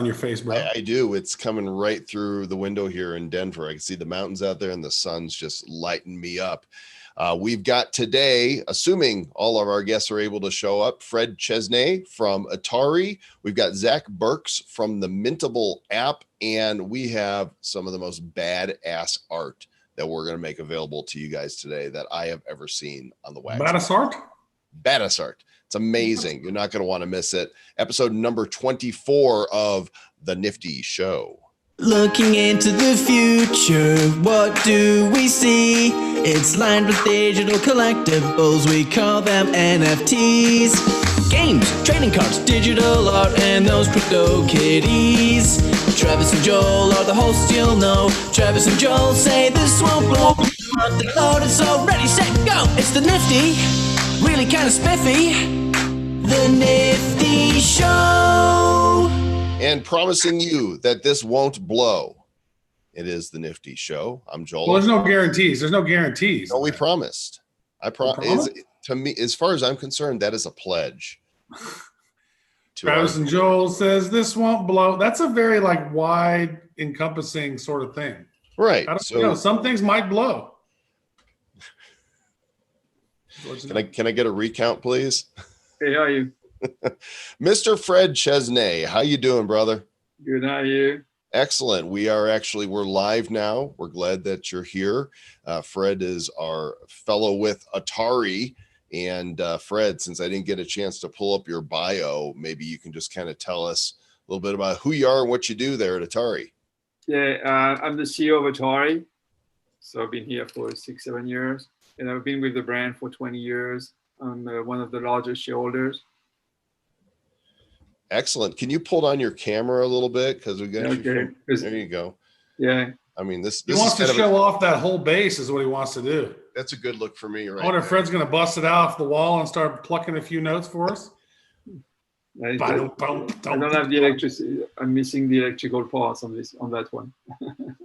your face, bro. I do. It's coming right through the window here in Denver. I can see the mountains out there and the sun's just lighting me up. We've got today, assuming all of our guests are able to show up, Fred Chesnais from Atari. We've got Zach Burks from the Mintable.app, and we have some of the most badass art that we're going to make available to you guys today that I have ever seen on the wax. Badass art? Badass art. It's amazing. You're not going to want to miss it. Episode number 24 of the Nifty Show. Looking into the future, what do we see? It's lined with digital collectibles, we call them NFTs. Games, trading cards, digital art, and those crypto kitties. Travis and Joel are the hosts, you'll know. Travis and Joel say this won't blow. The load is so ready, set, go! It's the Nifty, really kind of spiffy. The Nifty Show. And promising you that this won't blow. It is the Nifty Show. I'm Joel. Well, there's no guarantees. There's no guarantees. No, we promised. To me, as far as I'm concerned, that is a pledge. Travis and Joel says this won't blow. That's a very wide, encompassing sort of thing. Right. Some things might blow. Can I get a recount, please? Hey, how are you? Mr. Fred Chesnais, how you doing, brother? Good, how are you? Excellent. We're live now. We're glad that you're here. Fred is our fellow with Atari. And Fred, since I didn't get a chance to pull up your bio, maybe you can just kind of tell us a little bit about who you are and what you do there at Atari. Yeah, I'm the CEO of Atari. So I've been here for 6-7 years. And I've been with the brand for 20 years. I'm one of the largest shareholders. Excellent. Can you pull down your camera a little bit? Because we got there you go. Yeah. I mean, this he wants to show off that whole base is what he wants to do. That's a good look for me, right? I wonder if Fred's going to bust it out off the wall and start plucking a few notes for us. I don't have the electricity. I'm missing the electrical parts on that one.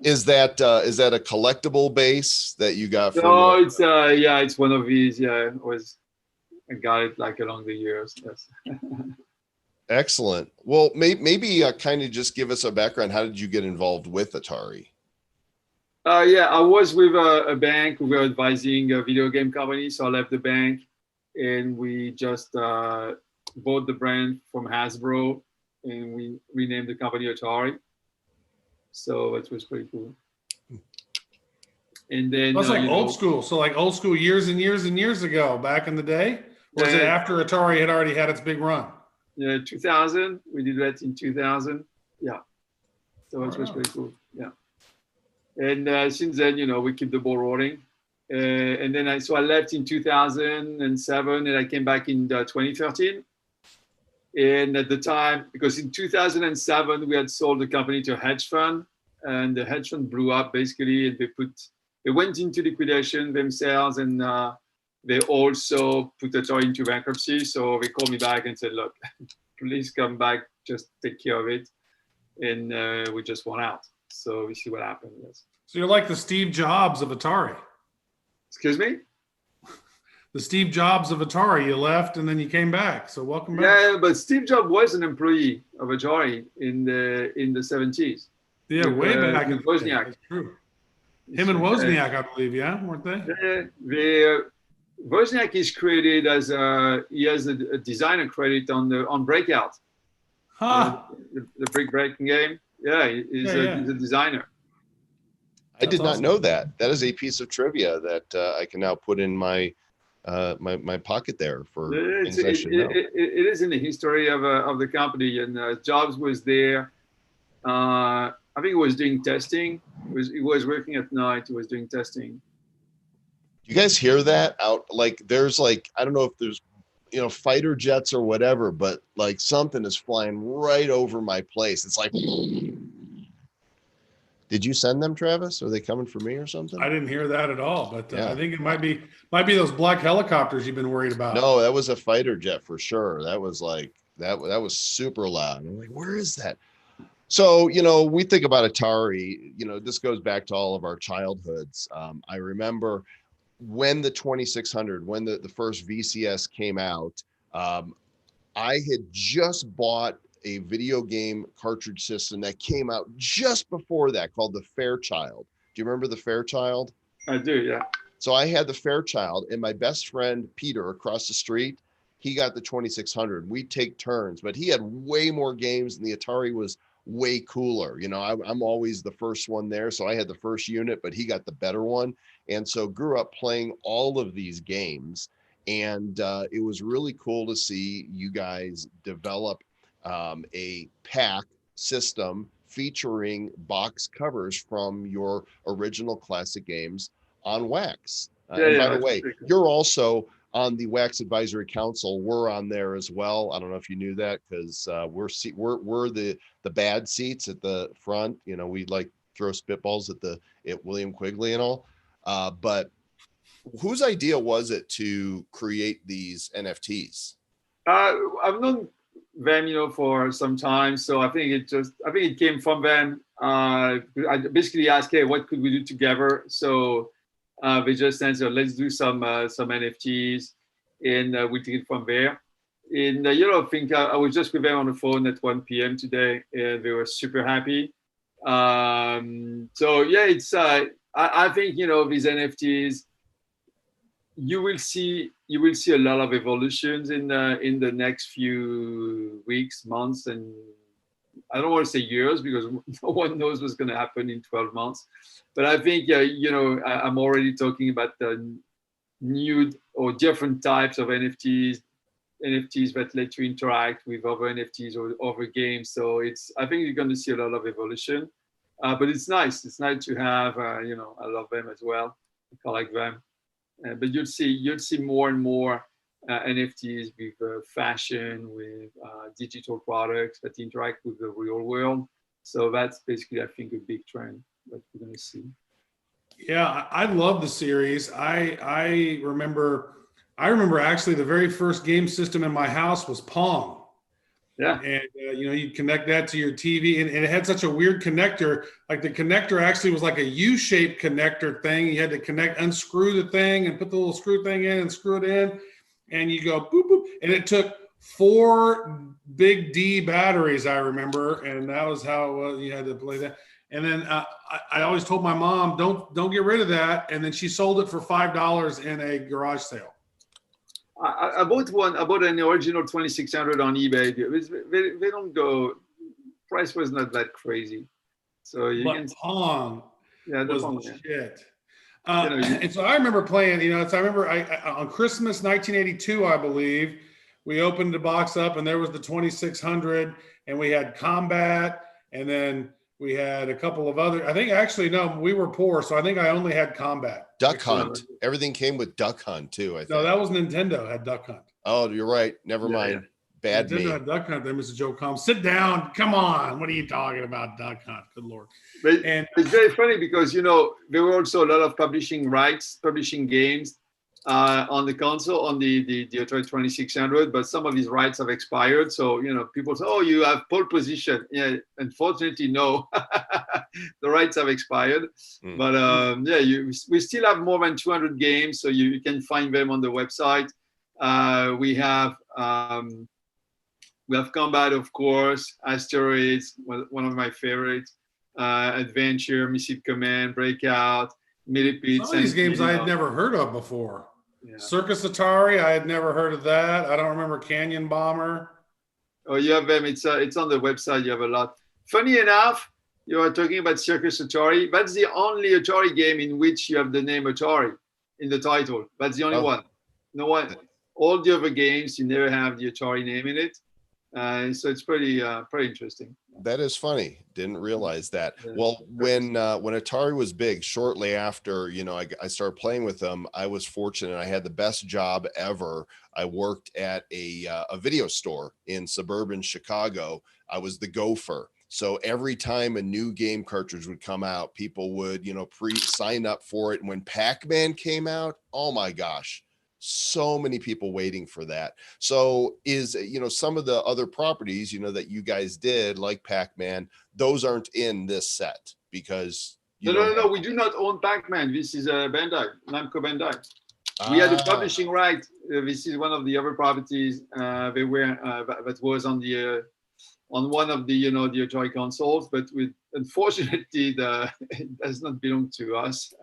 Is that a collectible base that you got? No, it's one of these. Yeah, I got it along the years. Yes. Excellent. Well, maybe kind of just give us a background. How did you get involved with Atari? I was with a bank. We were advising a video game company, so I left the bank, and we just bought the brand from Hasbro, and we renamed the company Atari. So that was pretty cool. And then that's old school. So old school years and years and years ago, back in the day, or was it after Atari had already had its big run? Yeah, 2000. We did that in 2000. Yeah. So it was pretty cool. Yeah. And since then, we keep the ball rolling. And then I left in 2007 and I came back in 2013. And at the time, because in 2007, we had sold the company to a hedge fund, and the hedge fund blew up basically. And they went into liquidation themselves, and they also put Atari into bankruptcy. So they called me back and said, look, please come back, just take care of it. And we just went out. So we see what happened. Yes. So you're like the Steve Jobs of Atari. Excuse me? The Steve Jobs of Atari. You left and then you came back. So welcome back. Yeah, but Steve Jobs was an employee of Atari in the 70s. Yeah, way back in Wozniak. That's true. Him and Wozniak, I believe, yeah, weren't they? Yeah, Wozniak is credited he has a designer credit on Breakout. Huh. The brick breaking game. Yeah, he's a designer. I did not know that. That is a piece of trivia that I can now put in my my pocket there for things I should know. It is in the history of the company, and Jobs was there. I think he was doing testing. He was working at night. He was doing testing. You guys hear that out? There's I don't know if there's fighter jets or whatever, but something is flying right over my place. It's like, did you send them, Travis? Are they coming for me or something? I didn't hear that at all, but I think it might be those black helicopters you've been worried about. No, that was a fighter jet for sure. That was that was super loud. And I'm like, where is that? So, we think about Atari, this goes back to all of our childhoods. I remember when the 2600, when the first VCS came out, I had just bought a video game cartridge system that came out just before that called the Fairchild. Do you remember the Fairchild? I do, yeah. So I had the Fairchild, and my best friend Peter across the street, he got the 2600. We take turns, but he had way more games, and the Atari was way cooler. You know, I'm always the first one there, so I had the first unit, but he got the better one, and so grew up playing all of these games. And it was really cool to see you guys develop a pack system featuring box covers from your original classic games on wax. And by the way, you're also on the Wax Advisory Council. We're on there as well. I don't know if you knew that, because we're the bad seats at the front. You know, we like throw spitballs at William Quigley and all. But whose idea was it to create these NFTs? I've known them, you know, for some time. So I think it came from them. I basically asked, hey, what could we do together? So they just answered, let's do some NFTs, and we take it from there. And you know, I think I was just with them on the phone at 1 p.m. today, and they were super happy. So yeah, it's I think, you know, these NFTs, you will see a lot of evolutions in the next few weeks, months, and I don't want to say years, because no one knows what's going to happen in 12 months. But I think, you know, I'm already talking about the new or different types of NFTs that let you interact with other NFTs or other games. So I think you're going to see a lot of evolution. But it's nice. It's nice to have, you know, I love them as well. I collect them. But you'll see more and more NFTs with fashion, with digital products that interact with the real world. So that's basically, I think, a big trend that we're going to see. Yeah, I love the series. I remember actually the very first game system in my house was Pong. Yeah. And you know, you connect that to your TV, and it had such a weird connector. Like the connector actually was like a U-shaped connector thing. You had to unscrew the thing and put the little screw thing in and screw it in, and you go boop boop. And it took 4 big D batteries, I remember, and that was how you had to play that. And then I always told my mom, don't get rid of that. And then she sold it for $5 in a garage sale. I bought an original 2600 on eBay. They don't go, price was not that crazy. So Pong was Pong, the shit. And so I remember playing, you know, on Christmas 1982, I believe, we opened the box up and there was the 2600, and we had Combat, and then we had a couple of other, I think actually, no, we were poor. So I think I only had Combat. Duck Hunt. Everything came with Duck Hunt too, I think. No, that was Nintendo had Duck Hunt. Oh, you're right. Never mind. Yeah. Bad Nintendo me. had Duck Hunt. Then Mr. Joe Combs, sit down. Come on. What are you talking about, Duck Hunt? Good Lord. And it's very funny because, you know, there were also a lot of publishing games on the console, on the Atari 2600, but some of these rights have expired. So, you know, people say, oh, you have pole position. Yeah, unfortunately, no. The rights have expired. But we still have more than 200 games, so you can find them on the website. We have Combat, of course, Asteroids, one of my favorites, Adventure, Missile Command, Breakout, Millipede. Some of these games I had never heard of before. Yeah. Circus Atari, I had never heard of that. I don't remember Canyon Bomber. Oh, you have them. It's on the website. You have a lot. Funny enough, you are talking about Circus Atari. That's the only Atari game in which you have the name Atari in the title. That's the only one. No one. All the other games, you never have the Atari name in it. So it's pretty interesting. That is funny. Didn't realize that. Yeah. Well, when Atari was big, shortly after, you know, I started playing with them, I was fortunate. I had the best job ever. I worked at a video store in suburban Chicago. I was the gopher. So every time a new game cartridge would come out, people would, you know, sign up for it. And when Pac-Man came out, oh my gosh, so many people waiting for that. So you know, some of the other properties, you know, that you guys did, like Pac-Man, those aren't in this set because no, we do not own Pac-Man. This is Bandai, Namco Bandai. We had a publishing right. This is one of the other properties that was on the on one of the the Atari consoles, but unfortunately it does not belong to us.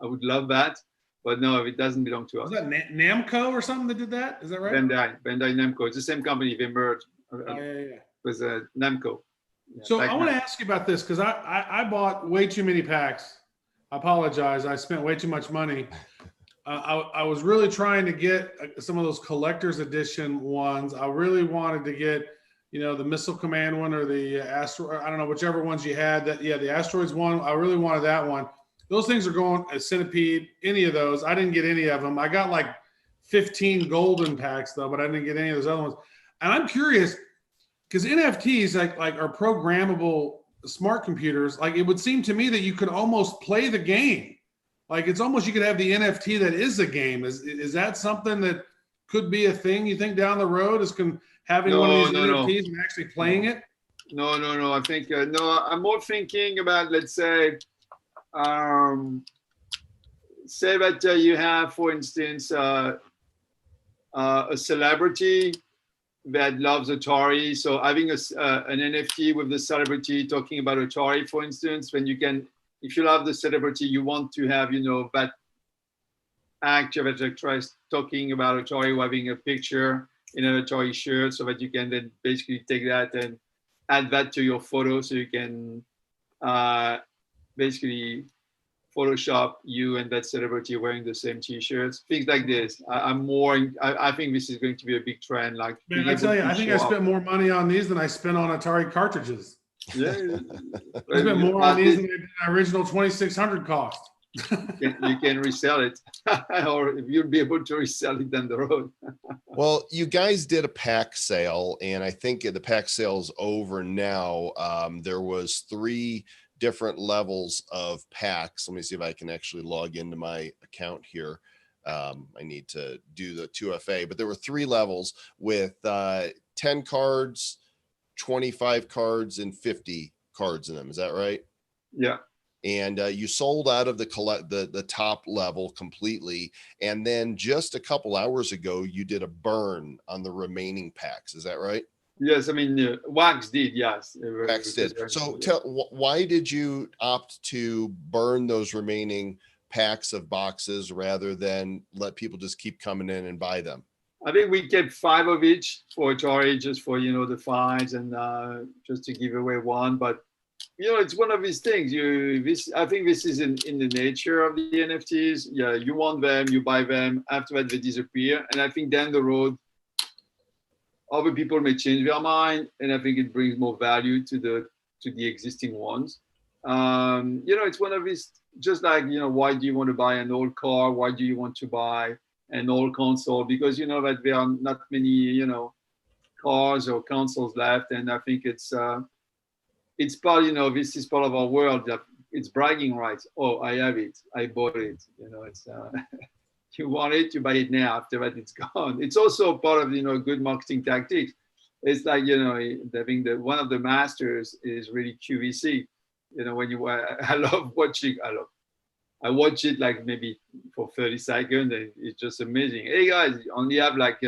I would love that, but no, it doesn't belong to us. Was that Namco or something that did that? Is that right? Bandai Namco. It's the same company. They merged. Oh, yeah. It was Namco. Yeah, So I want to ask you about this because I bought way too many packs. I apologize. I spent way too much money. I was really trying to get some of those collector's edition ones. I really wanted to get, the Missile Command one or the Asteroid. I don't know, whichever ones you had. The Asteroids one. I really wanted that one. Those things are going a Centipede. Any of those. I didn't get any of them. I got like 15 golden packs though, but I didn't get any of those other ones. And I'm curious because NFTs like are programmable smart computers. Like it would seem to me that you could almost play the game. Like it's almost you could have the NFT that is a game. Is that something that could be a thing you think down the road? Is having one of these NFTs and actually playing it? No. I think I'm more thinking about, let's say, say that you have, for instance, a celebrity that loves Atari. So having an NFT with the celebrity talking about Atari, for instance, when you can. If you love the celebrity, you want to have, that actor that actress talking about Atari, having a picture in an Atari shirt, so that you can then basically take that and add that to your photo, so you can basically Photoshop you and that celebrity wearing the same T-shirts, things like this. I think this is going to be a big trend. Like, man, I tell you, I think I spent more money on these than I spent on Atari cartridges. Yeah, I spent more on these than the original 2600 cost. You can resell it, or you'll be able to resell it down the road. Well, you guys did a pack sale, and I think the pack sale's over now. There was 3 different levels of packs. Let me see if I can actually log into my account here. I need to do the 2FA, but there were 3 levels with 10 cards, 25 cards, and 50 cards in them. Is that right? Yeah. And you sold out of the top level completely. And then just a couple hours ago, you did a burn on the remaining packs. Is that right? Yes, I mean, Wax did, yes. Wax did. So why did you opt to burn those remaining packs of boxes rather than let people just keep coming in and buy them? I think we kept 5 of each for Atari, just for, the fines and just to give away one. But, it's one of these things. I think this is in the nature of the NFTs. Yeah, you want them, you buy them. After that, they disappear. And I think down the road, other people may change their mind, and I think it brings more value to the existing ones. It's one of these, just like, why do you want to buy an old car? Why do you want to buy an old console? Because that there are not many, cars or consoles left, and I think it's part, this is part of our world. That it's bragging rights. Oh, I have it. I bought it. It's you want it, you buy it now. After that, it's gone. It's also part of good marketing tactics. It's like having one of the masters is really QVC. When I love watching. I watch it like maybe for 30 seconds, and it's just amazing. Hey guys, you only have like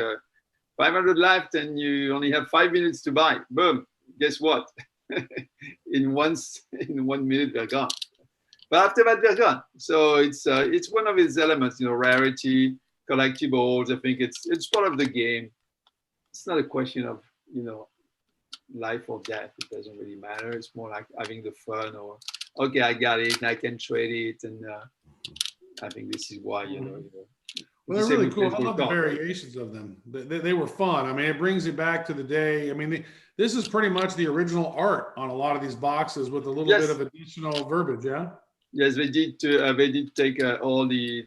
500 left, and you only have 5 minutes to buy. Boom! Guess what? in 1 minute they're gone. But after that they're gone. So it's one of its elements, rarity, collectibles. I think it's part of the game. It's not a question of life or death. It doesn't really matter. It's more like having the fun, or okay, I got it and I can trade it, and I think this is why Well, they're really cool. I love the variations of them. They were fun. I mean, it brings you back to the day. I mean, this is pretty much the original art on a lot of these boxes with a little bit of additional verbiage. Yeah. Yes, they did. They did take all the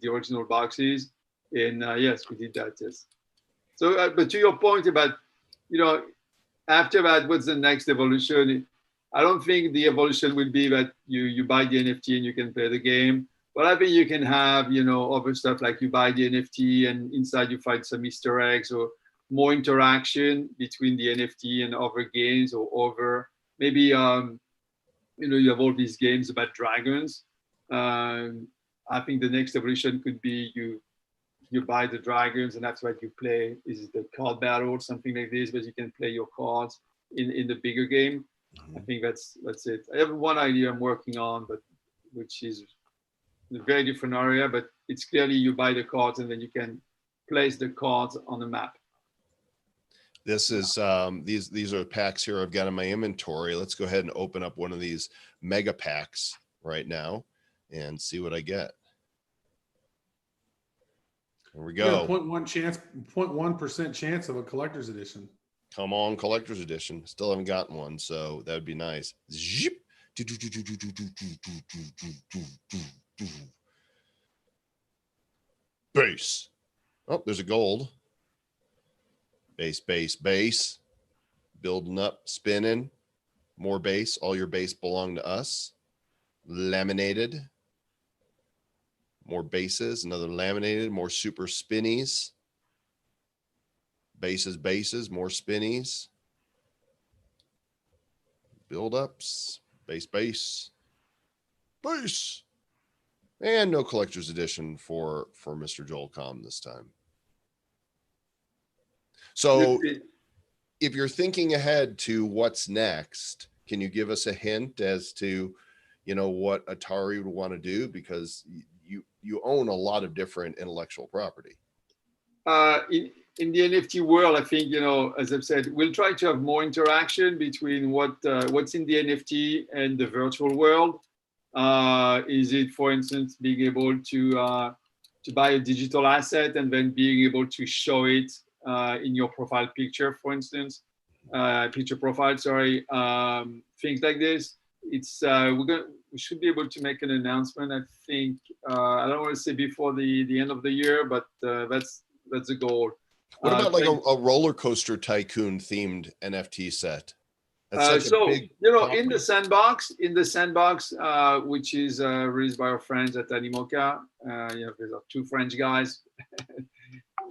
original boxes, and yes, we did that. Yes. So, but to your point about, after that, what's the next evolution? I don't think the evolution will be that you buy the NFT and you can play the game. But I think you can have, other stuff like you buy the NFT and inside you find some Easter eggs or more interaction between the NFT and other games, or over maybe, you have all these games about dragons. I think the next evolution could be you buy the dragons and that's what you play. Is it a card battle or something like this, but you can play your cards. in the bigger game. I think that's it. I have one idea I'm working on, but which is a very different area, but it's clearly you buy the cards and then you can place the cards on the map. This is these are packs here I've got in my inventory. Let's go ahead and open up one of these mega packs right now and see what I get. There we go. 0.1% chance of a collector's edition. Come on, collector's edition. Still haven't gotten one, so that would be nice. Zip. Base. Oh, there's a gold. Base, base, base. Building up, spinning. More base. All your base belong to us. Laminated. More bases. Another laminated. More super spinnies. Bases, bases. More spinnies. Build ups. Base, base. Base. And no collector's edition for Mr. Joel Comm this time. So if you're thinking ahead to what's next, can you give us a hint as to, what Atari would want to do? Because you own a lot of different intellectual property. In the NFT world, I think, as I've said, we'll try to have more interaction between what's in the NFT and the virtual world. Is it, for instance, being able to buy a digital asset and then being able to show it in your profile picture, for instance, picture profile, sorry, things like this. It's we should be able to make an announcement. I think I don't want to say before the end of the year, but that's the goal. What about like a roller coaster tycoon themed NFT set? So in the sandbox, which is released by our friends at Animoca, there's two French guys,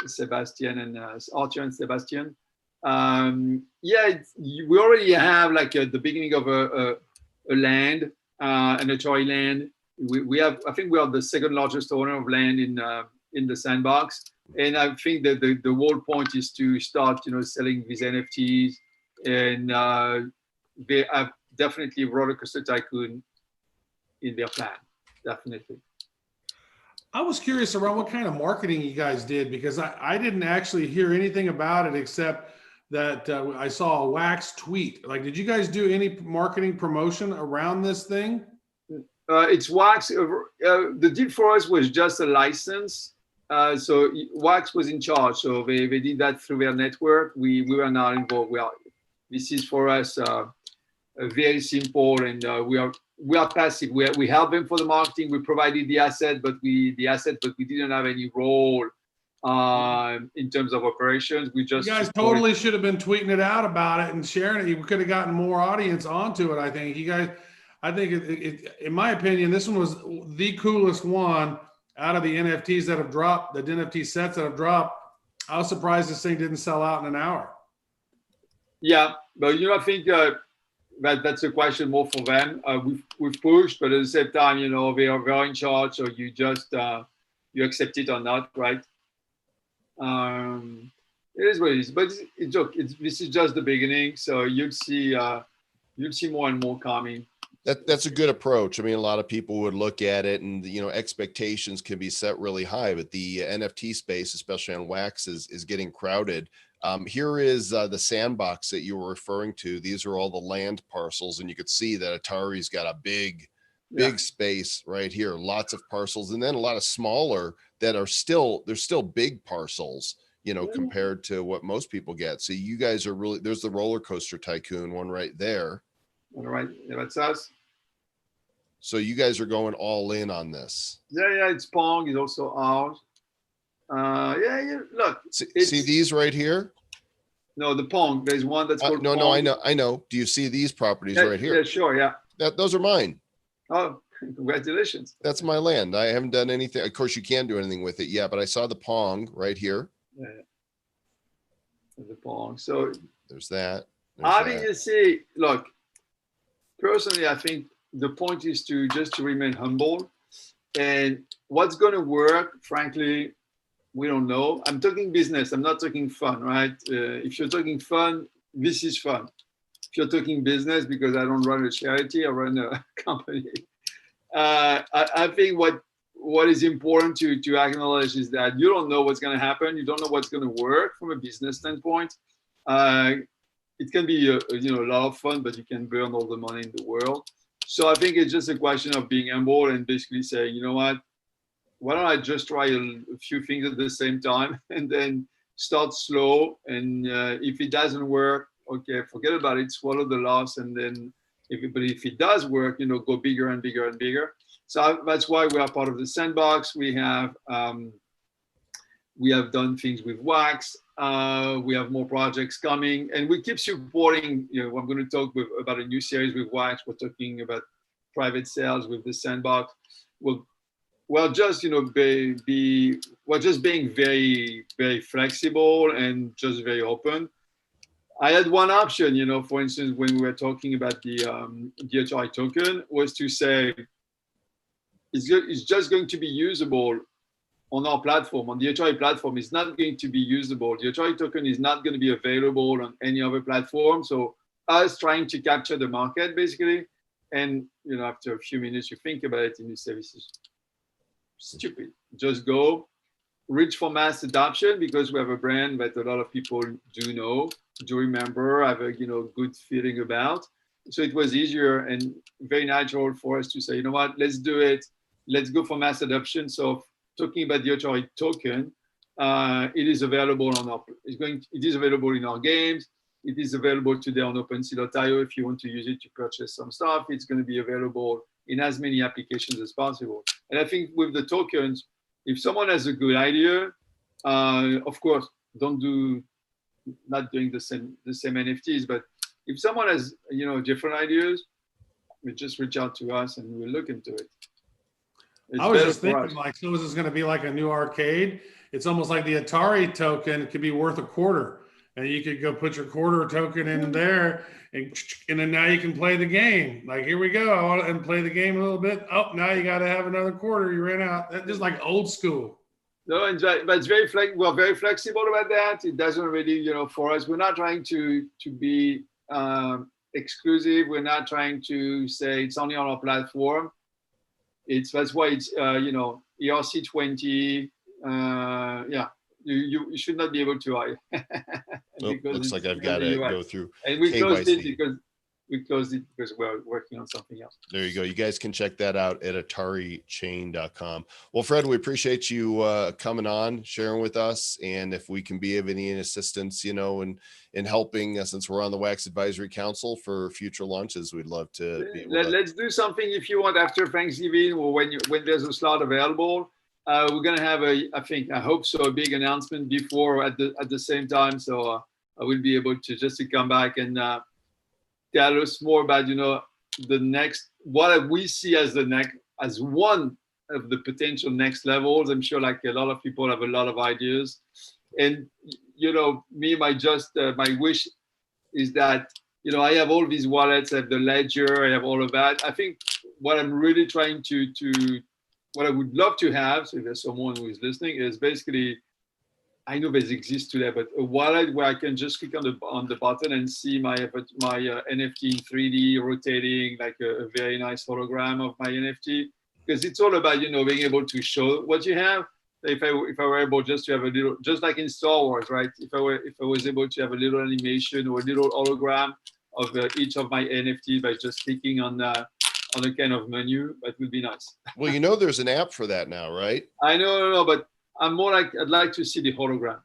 Sebastian and Arthur and Sebastian. We already have like the beginning of a land, an Atari land. We have, I think we are the second largest owner of land in the sandbox, and I think that the whole point is to start, selling these NFTs. And they have definitely Roller Coaster Tycoon in their plan, definitely. I was curious around what kind of marketing you guys did, because I didn't actually hear anything about it except that I saw a Wax tweet. Like, did you guys do any marketing promotion around this thing? It's Wax. The deal for us was just a license. So Wax was in charge. So they did that through their network. We were not involved. This is for us very simple, and we are passive. We help them for the marketing. We provided the asset, but we didn't have any role in terms of operations. We just, you guys totally should have been tweeting it out about it and sharing it. You could have gotten more audience onto it. I think you guys. I think in my opinion, this one was the coolest one out of the NFTs that have dropped. The NFT sets that have dropped. I was surprised this thing didn't sell out in an hour. Yeah, but I think that's a question more for them. We've pushed, but at the same time, they are very in charge. So you just you accept it or not, right? It is what it is. But this is just the beginning. So you'll see more and more coming. That's a good approach. I mean, a lot of people would look at it and, expectations can be set really high, but the NFT space, especially on Wax, is getting crowded. Here is the sandbox that you were referring to. These are all the land parcels, and you could see that Atari's got a big space right here, lots of parcels, and then a lot of smaller that are still big parcels, compared to what most people get. So you guys are really, there's the Roller Coaster Tycoon one right there. All right, yeah, that's us. So you guys are going all in on this. Yeah, it's Pong is also ours. Look. See these right here? No, the Pong. There's one that's called No, Pong. I know. Do you see these properties right here? Yeah, sure, yeah. Those are mine. Oh, congratulations. That's my land. I haven't done anything. Of course, you can't do anything with it yet, but I saw the Pong right here. Yeah. The Pong. So there's that. How do you see? Look, personally, I think the point is to remain humble, and what's going to work, frankly, we don't know. I'm talking business. I'm not talking fun, right? If you're talking fun, this is fun. you're talking business, because I don't run a charity, I run a company. I think what is important to acknowledge is that you don't know what's going to happen. You don't know what's going to work from a business standpoint. It can be a lot of fun, but you can burn all the money in the world. So I think it's just a question of being humble and basically saying, you know what, why don't I just try a few things at the same time and then start slow. And if it doesn't work, okay, forget about it, swallow the loss. And then if it does work, go bigger and bigger and bigger. So that's why we are part of the sandbox. We have done things with Wax. We have more projects coming, and we keep supporting. I'm going to talk about a new series with Wax. We're talking about private sales with the sandbox. We're just we're just being very, very flexible and just very open. I had one option, for instance, when we were talking about the Atari token, was to say it's just going to be usable on our platform. On the Atari platform, it's not going to be usable. The Atari token is not going to be available on any other platform. So us trying to capture the market, basically. And, after a few minutes, you think about it and you say, this is stupid. Just go, reach for mass adoption, because we have a brand that a lot of people do remember, have a good feeling about. So it was easier and very natural for us to say, you know what, let's do it. Let's go for mass adoption. So talking about the Atari token, it is available it is available in our games. It is available today on OpenSea.io. If you want to use it to purchase some stuff, it's going to be available in as many applications as possible. And I think with the tokens, if someone has a good idea, of course, not doing the same NFTs, but if someone has different ideas, we just reach out to us and we'll look into it. I was just thinking, so is this going to be like a new arcade? It's almost like the Atari token could be worth $0.25, and you could go put your quarter token in there, and then now you can play the game. Like, here we go, and play the game a little bit. Oh, now you got to have another quarter. You ran out. That's just like old school. No, but it's we're very flexible about that. It doesn't really, for us, we're not trying to be exclusive. We're not trying to say it's only on our platform. That's why it's ERC20. You should not be able to hide. Looks like I've got to go through. And we closed it because we're working on something else. There you go. You guys can check that out at AtariChain.com. Well, Fred, we appreciate you coming on, sharing with us, and if we can be of any assistance, in helping, since we're on the Wax Advisory Council for future launches, we'd love to be able Let's do something if you want after Thanksgiving, or when there's a slot available. We're gonna have I hope so, a big announcement before at the same time. So I will be able to come back and tell us more about the next, what we see as one of the potential next levels. I'm sure like a lot of people have a lot of ideas, and my wish is that I have all these wallets, I have the ledger, I have all of that. I think what I'm really trying what I would love to have, so if there's someone who is listening, is basically, I know this exists today, but a wallet where I can just click on the button and see my NFT in 3D rotating, like a very nice hologram of my NFT. Because it's all about being able to show what you have. If I were able just to have a little, just like in Star Wars, right? If I was able to have a little animation or a little hologram of each of my NFTs by just clicking on a kind of menu, that would be nice. Well, there's an app for that now, right? I know, but I'm more like, I'd like to see the hologram.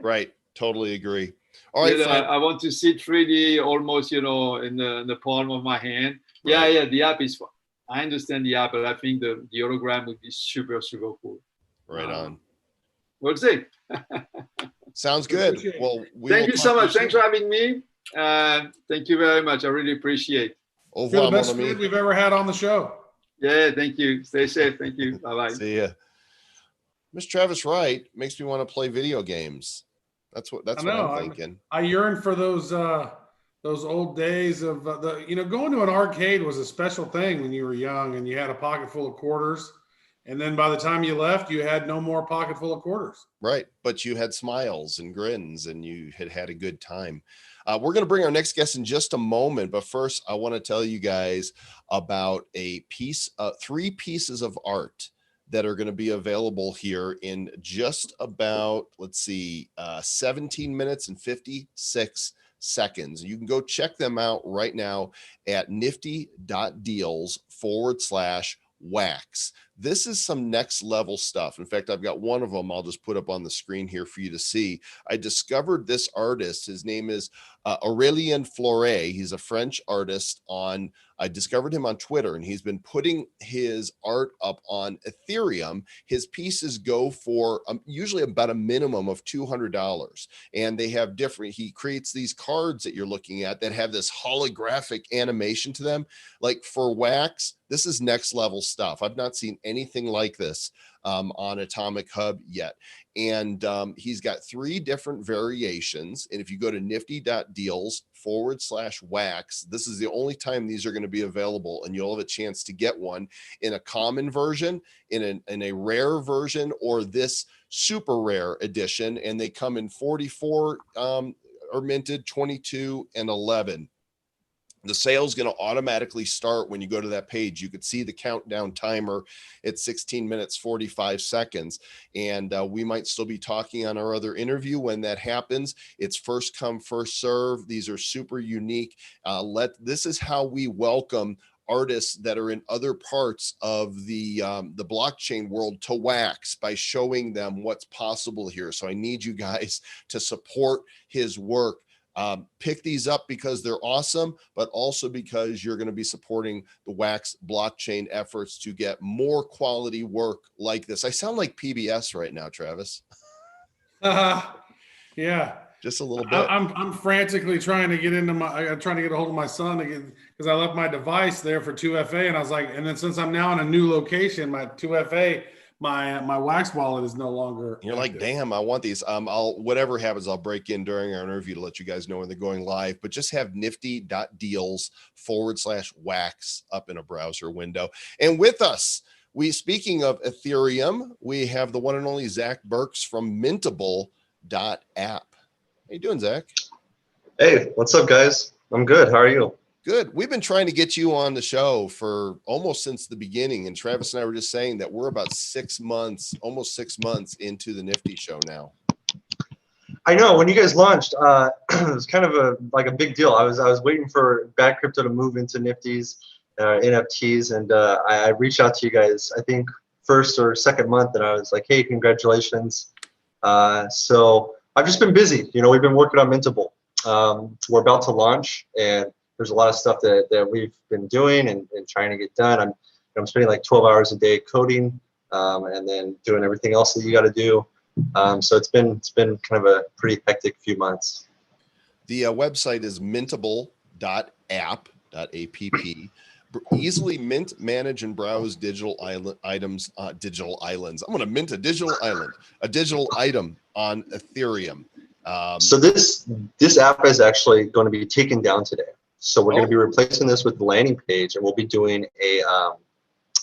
Right. Totally agree. All right. I want to see 3D almost, in the palm of my hand. Right. Yeah. The app is fun. I understand the app, but I think the hologram would be super, super cool. Right on. We'll see. Sounds good. Well, thank you so much. Thanks for having me. Thank you very much. I really appreciate it. You're the best friend we've ever had on the show. Yeah, thank you. Stay safe. Thank you. Bye-bye. See ya. Miss Travis Wright makes me want to play video games. That's what I'm thinking. I yearn for those old days of going to an arcade was a special thing when you were young and you had a pocket full of quarters. And then by the time you left, you had no more pocket full of quarters. Right. But you had smiles and grins and you had a good time. We're going to bring our next guest in just a moment, but first I want to tell you guys about three pieces of art that are going to be available here in just about, 17 minutes and 56 seconds. You can go check them out right now at nifty.deals/wax. This is some next level stuff. In fact, I've got one of them I'll just put up on the screen here for you to see. I discovered this artist. His name is Aurélien Fleuret. He's a French artist. I discovered him on Twitter, and he's been putting his art up on Ethereum. His pieces go for usually about a minimum of $200, and they have he creates these cards that you're looking at that have this holographic animation to them. Like for Wax, this is next level stuff. I've not seen anything like this on Atomic Hub yet. And he's got 3 different variations. And if you go to nifty.deals/wax, this is the only time these are going to be available, and you'll have a chance to get one in a common version, in a rare version, or this super rare edition. And they come in 44 are minted, 22, and 11. The sale is going to automatically start when you go to that page. You could see the countdown timer at 16 minutes, 45 seconds. And we might still be talking on our other interview when that happens. It's first come, first serve. These are super unique. This is how we welcome artists that are in other parts of the blockchain world to Wax, by showing them what's possible here. So I need you guys to support his work. Pick these up because they're awesome, but also because you're going to be supporting the Wax blockchain efforts to get more quality work like this. I sound like PBS right now, Travis. Yeah, just a little bit. I'm frantically trying to get trying to get a hold of my son again, because I left my device there for 2FA, and I was like, and then since I'm now in a new location, my 2FA, my Wax wallet is no longer. You're like, damn, I want these. Whatever happens, I'll break in during our interview to let you guys know when they're going live, but just have nifty.deals/wax up in a browser window. And with us, speaking of Ethereum, we have the one and only Zach Burks from Mintable.app. How you doing, Zach? Hey, what's up, guys? I'm good. How are you? Good. We've been trying to get you on the show for almost since the beginning. And Travis and I were just saying that we're about almost 6 months into the Nifty Show now. I know when you guys launched, it was kind of a big deal. I was waiting for bad crypto to move into Nifty's NFTs, and I reached out to you guys, I think first or second month, and I was like, hey, congratulations. So I've just been busy. We've been working on Mintable. We're about to launch, and there's a lot of stuff that we've been doing and trying to get done. I'm spending like 12 hours a day coding, and then doing everything else that you got to do. So it's been kind of a pretty hectic few months. The website is Mintable.app. Easily mint, manage, and browse digital items. Digital islands. I'm going to mint a digital island, a digital item on Ethereum. So this app is actually going to be taken down today. So we're going to be replacing this with the landing page, and we'll be doing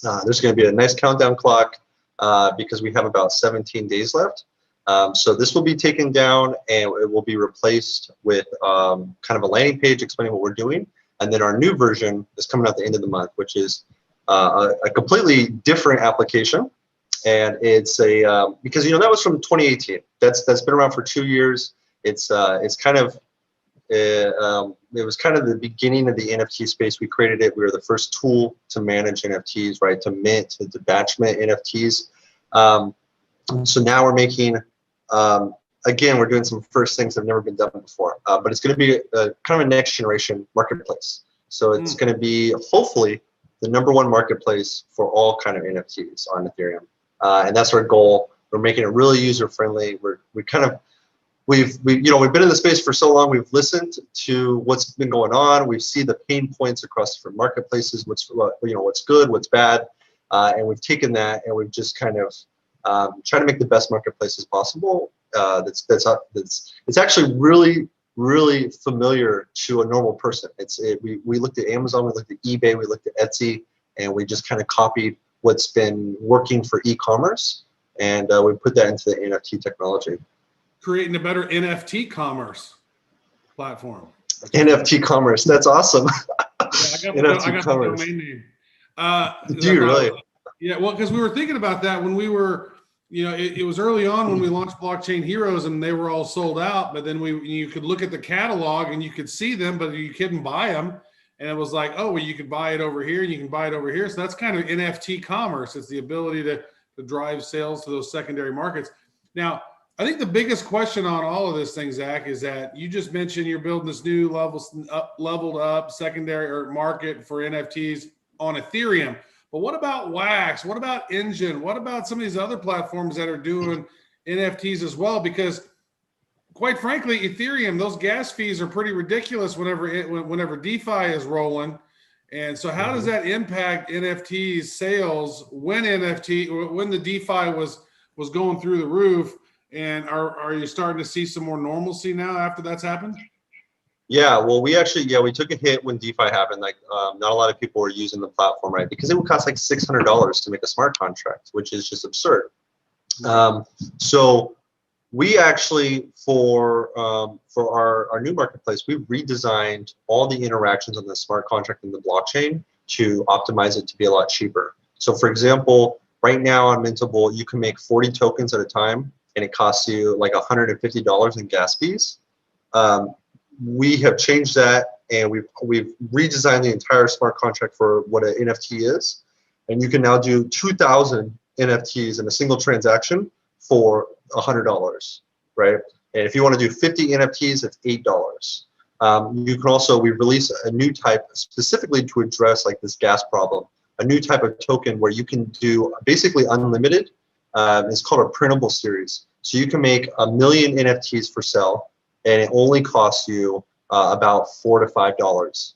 there's going to be a nice countdown clock because we have about 17 days left. So this will be taken down, and it will be replaced with kind of a landing page explaining what we're doing. And then our new version is coming out at the end of the month, which is a completely different application. And it's because that was from 2018. That's been around for 2 years. It's kind of it was kind of the beginning of the NFT space. We created it. We were the first tool to manage NFTs, right? To mint, to batch mint NFTs. So now we're making, again, we're doing some first things that have never been done before. But it's going to be kind of a next generation marketplace. So it's going to be hopefully the #1 marketplace for all kind of NFTs on Ethereum. And that's our goal. We're making it really user friendly. We've been in the space for so long. We've listened to what's been going on. We've seen the pain points across different marketplaces. What's good, what's bad, and we've taken that and we've just kind of tried to make the best marketplace as possible. It's actually really, really familiar to a normal person. We looked at Amazon, we looked at eBay, we looked at Etsy, and we just kind of copied what's been working for e-commerce, and we put that into the NFT technology. Creating a better NFT commerce. platform. NFT commerce. That's awesome. Yeah, I got the domain name. Do you really? Yeah, well, because we were thinking about that when we were, it was early on when we launched Blockchain Heroes and they were all sold out. But then you could look at the catalog and you could see them, but you couldn't buy them. And it was like, oh, well, you could buy it over here and you can buy it over here. So that's kind of NFT commerce. It's the ability to drive sales to those secondary markets. Now, I think the biggest question on all of this thing, Zach, is that you just mentioned you're building this new leveled up secondary or market for NFTs on Ethereum. But what about Wax? What about Engine? What about some of these other platforms that are doing NFTs as well? Because quite frankly, Ethereum, those gas fees are pretty ridiculous whenever DeFi is rolling. And so how does that impact NFTs sales when the DeFi was going through the roof? And are you starting to see some more normalcy now after that's happened? Yeah, well, we took a hit when DeFi happened. Like, not a lot of people were using the platform, right? Because it would cost like $600 to make a smart contract, which is just absurd. So we actually, for our new marketplace, we redesigned all the interactions on the smart contract in the blockchain to optimize it to be a lot cheaper. So, for example, right now on Mintable, you can make 40 tokens at a time, and it costs you like $150 in gas fees. We have changed that, and we've redesigned the entire smart contract for what an NFT is, and you can now do 2,000 NFTs in a single transaction for $100, right? And if you want to do 50 NFTs, it's $8. You can also, we release a new type specifically to address like this gas problem, a new type of token where you can do basically unlimited. It's called a printable series. So you can make 1 million NFTs for sale, and it only costs you about $4 to $5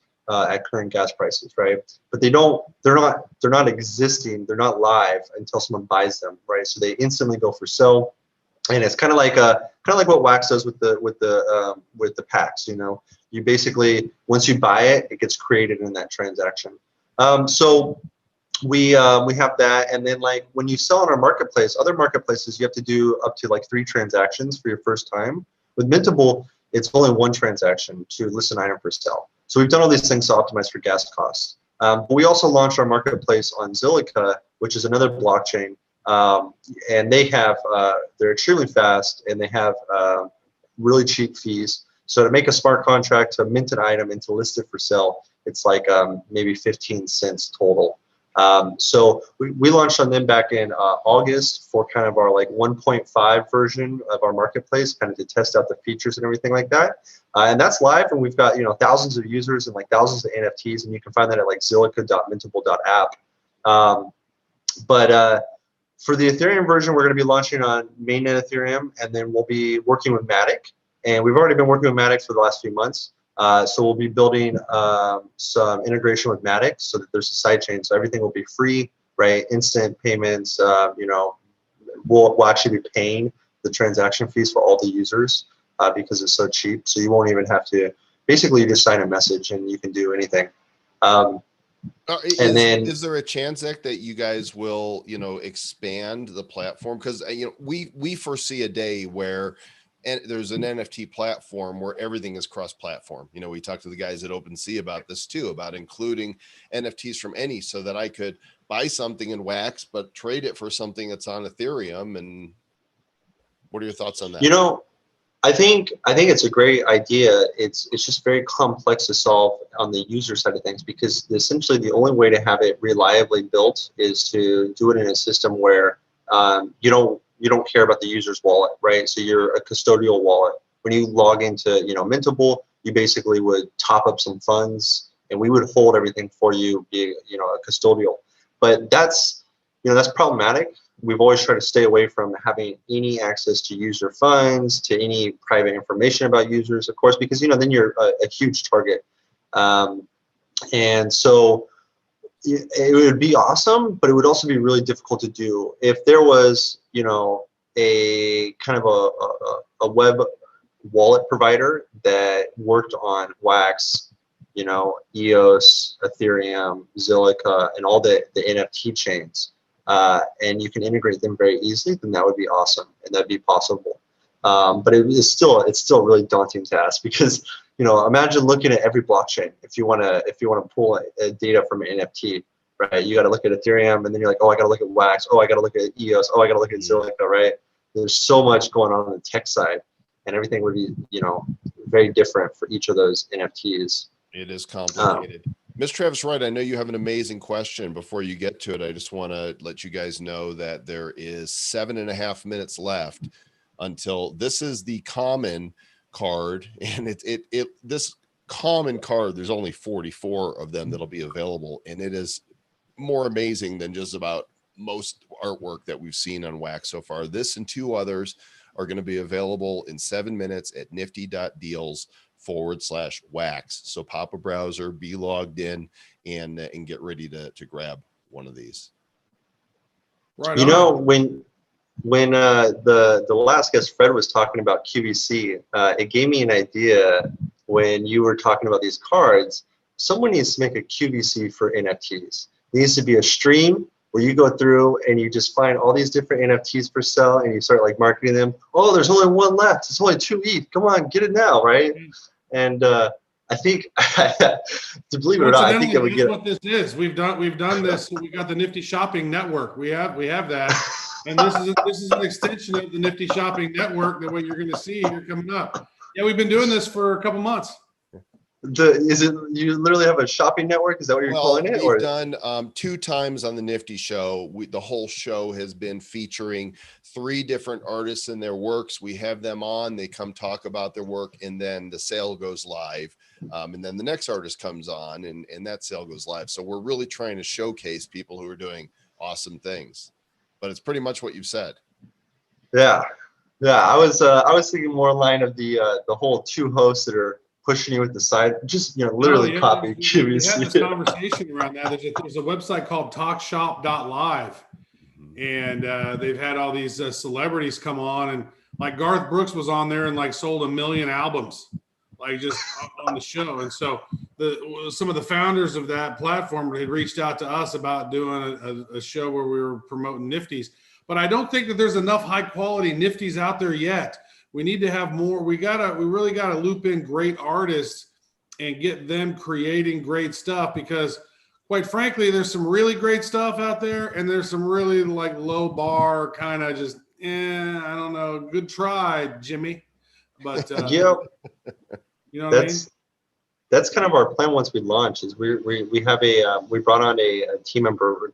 at current gas prices, right? But they're not existing, they're not live until someone buys them, right? So they instantly go for sale, and it's kind of like what Wax does with the packs. You basically, once you buy it, it gets created in that transaction. So we have that, and then like when you sell on our marketplace, other marketplaces you have to do up to like 3 transactions for your first time. With Mintable, it's only 1 transaction to list an item for sale. So we've done all these things to optimize for gas costs. But we also launched our marketplace on Zilliqa, which is another blockchain, and they're extremely fast, and they have really cheap fees. So to make a smart contract, to mint an item and to list it for sale, it's like maybe 15 cents total. So we launched on them back in August for kind of our like 1.5 version of our marketplace, kind of to test out the features and everything like that. And that's live, and we've got thousands of users and like thousands of NFTs, and you can find that at like zilliqa.mintable.app. But for the Ethereum version, we're going to be launching on mainnet Ethereum, and then we'll be working with Matic, and we've already been working with Matic for the last few months. So we'll be building some integration with Matic so that there's a sidechain, so everything will be free, right? Instant payments. We'll actually be paying the transaction fees for all the users because it's so cheap. So you won't even have to. Basically, you just sign a message and you can do anything. Is there a chance, Zach, that you guys will expand the platform? Because we foresee a day where. And there's an NFT platform where everything is cross-platform. We talked to the guys at OpenSea about this too, about including NFTs from any, so that I could buy something in Wax, but trade it for something that's on Ethereum. And what are your thoughts on that? I think it's a great idea. It's just very complex to solve on the user side of things, because essentially the only way to have it reliably built is to do it in a system where you don't care about the user's wallet, right? So you're a custodial wallet. When you log into, Mintable, you basically would top up some funds, and we would hold everything for you, being, a custodial. But that's problematic. We've always tried to stay away from having any access to user funds, to any private information about users, of course, because then you're a huge target. And so it would be awesome, but it would also be really difficult to do. If there was, a kind of a web wallet provider that worked on Wax, EOS, Ethereum, Zilliqa, and all the NFT chains, and you can integrate them very easily, then that would be awesome, and that'd be possible. But it's still a really daunting task because, you know, imagine looking at every blockchain if you want to pull data from an NFT, right? You got to look at Ethereum, and then you're like, oh, I got to look at Wax, oh, I got to look at EOS, oh, I got to look at Zilliqa, right? There's so much going on the tech side, and everything would be, you know, very different for each of those NFTs. It is complicated. Ms. Travis Wright, I know you have an amazing question. Before you get to it, I just want to let you guys know that there is 7.5 minutes left until this is the common card, and this common card, there's only 44 of them that'll be available, and it is more amazing than just about most artwork that we've seen on Wax so far. This and 2 others are going to be available in 7 minutes at nifty.deals/wax. So pop a browser, be logged in, and get ready to grab one of these. Right. You know, when the last guest Fred was talking about QVC, it gave me an idea when you were talking about these cards. Someone needs to make a QVC for NFTs. It needs to be a stream where you go through and you just find all these different NFTs for sale and you start like marketing them. Oh, there's only one left. It's only 2 ETH. Come on, get it now, right? And I think, to believe it or not, I think it would get. What this is, we've done this. We got the Nifty Shopping Network. We have that, and this is an extension of the Nifty Shopping Network. That what you're going to see here coming up. Yeah, we've been doing this for a couple months. Is it you literally have a shopping network? Is that what you're calling it? We've done 2 times on the Nifty Show. The whole show has been featuring 3 different artists and their works. We have them on, they come talk about their work, and then the sale goes live. And then the next artist comes on and that sale goes live. So we're really trying to showcase people who are doing awesome things. But it's pretty much what you said. Yeah. I was thinking more in line of the whole 2 hosts that are pushing you with the side, just, you know, literally copy QVC. We had this conversation around that. There's a website called talkshop.live, and they've had all these celebrities come on, and like Garth Brooks was on there and like sold 1 million albums, like just on the show. And so some of the founders of that platform had reached out to us about doing a show where we were promoting Nifties, but I don't think that there's enough high quality Nifties out there yet. We need to have more. We really gotta loop in great artists and get them creating great stuff, because quite frankly, there's some really great stuff out there, and there's some really like low bar kind of just, I don't know, good try, Jimmy. But yeah, you know what I mean? That's kind of our plan once we launch. Is we have we brought on a team member,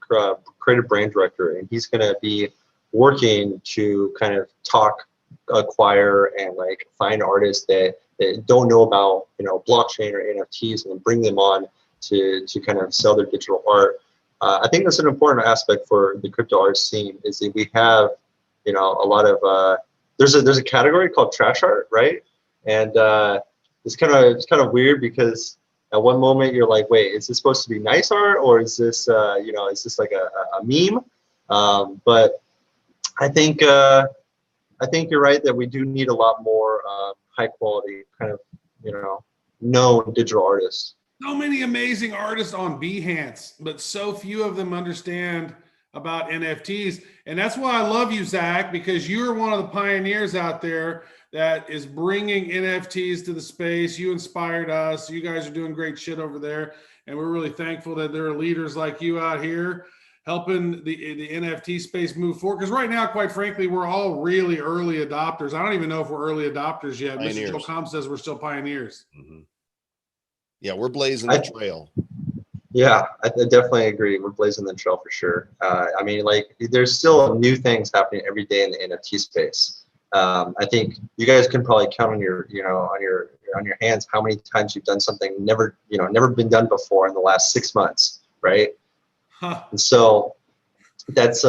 creative brand director, and he's going to be working to kind of acquire and like find artists that don't know about, you know, blockchain or NFTs, and bring them on to kind of sell their digital art. I think that's an important aspect for the crypto art scene, is that we have, you know, a lot of there's a category called trash art, right? And it's kind of weird, because at one moment you're like, wait, is this supposed to be nice art, or is this you know, is this like a meme? But I think you're right that we do need a lot more high quality kind of, you know, known digital artists. So many amazing artists on Behance, but so few of them understand about NFTs. And that's why I love you, Zach, because you're one of the pioneers out there that is bringing NFTs to the space. You inspired us. You guys are doing great shit over there. And we're really thankful that there are leaders like you out here helping the NFT space move forward. Because right now, quite frankly, we're all really early adopters. I don't even know if we're early adopters yet. Pioneers. Mr. Com says we're still pioneers. Mm-hmm. Yeah, we're blazing the trail. Yeah, I definitely agree. We're blazing the trail for sure. I mean, like, there's still new things happening every day in the NFT space. I think you guys can probably count on your hands how many times you've done something never been done before in the last 6 months, right? Huh. And so that's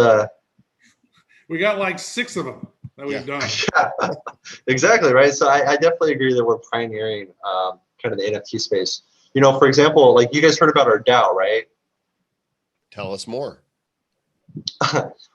we got like 6 of them that we've done. Yeah, exactly, right. So I definitely agree that we're pioneering kind of the NFT space. You know, for example, like, you guys heard about our DAO, right? Tell us more.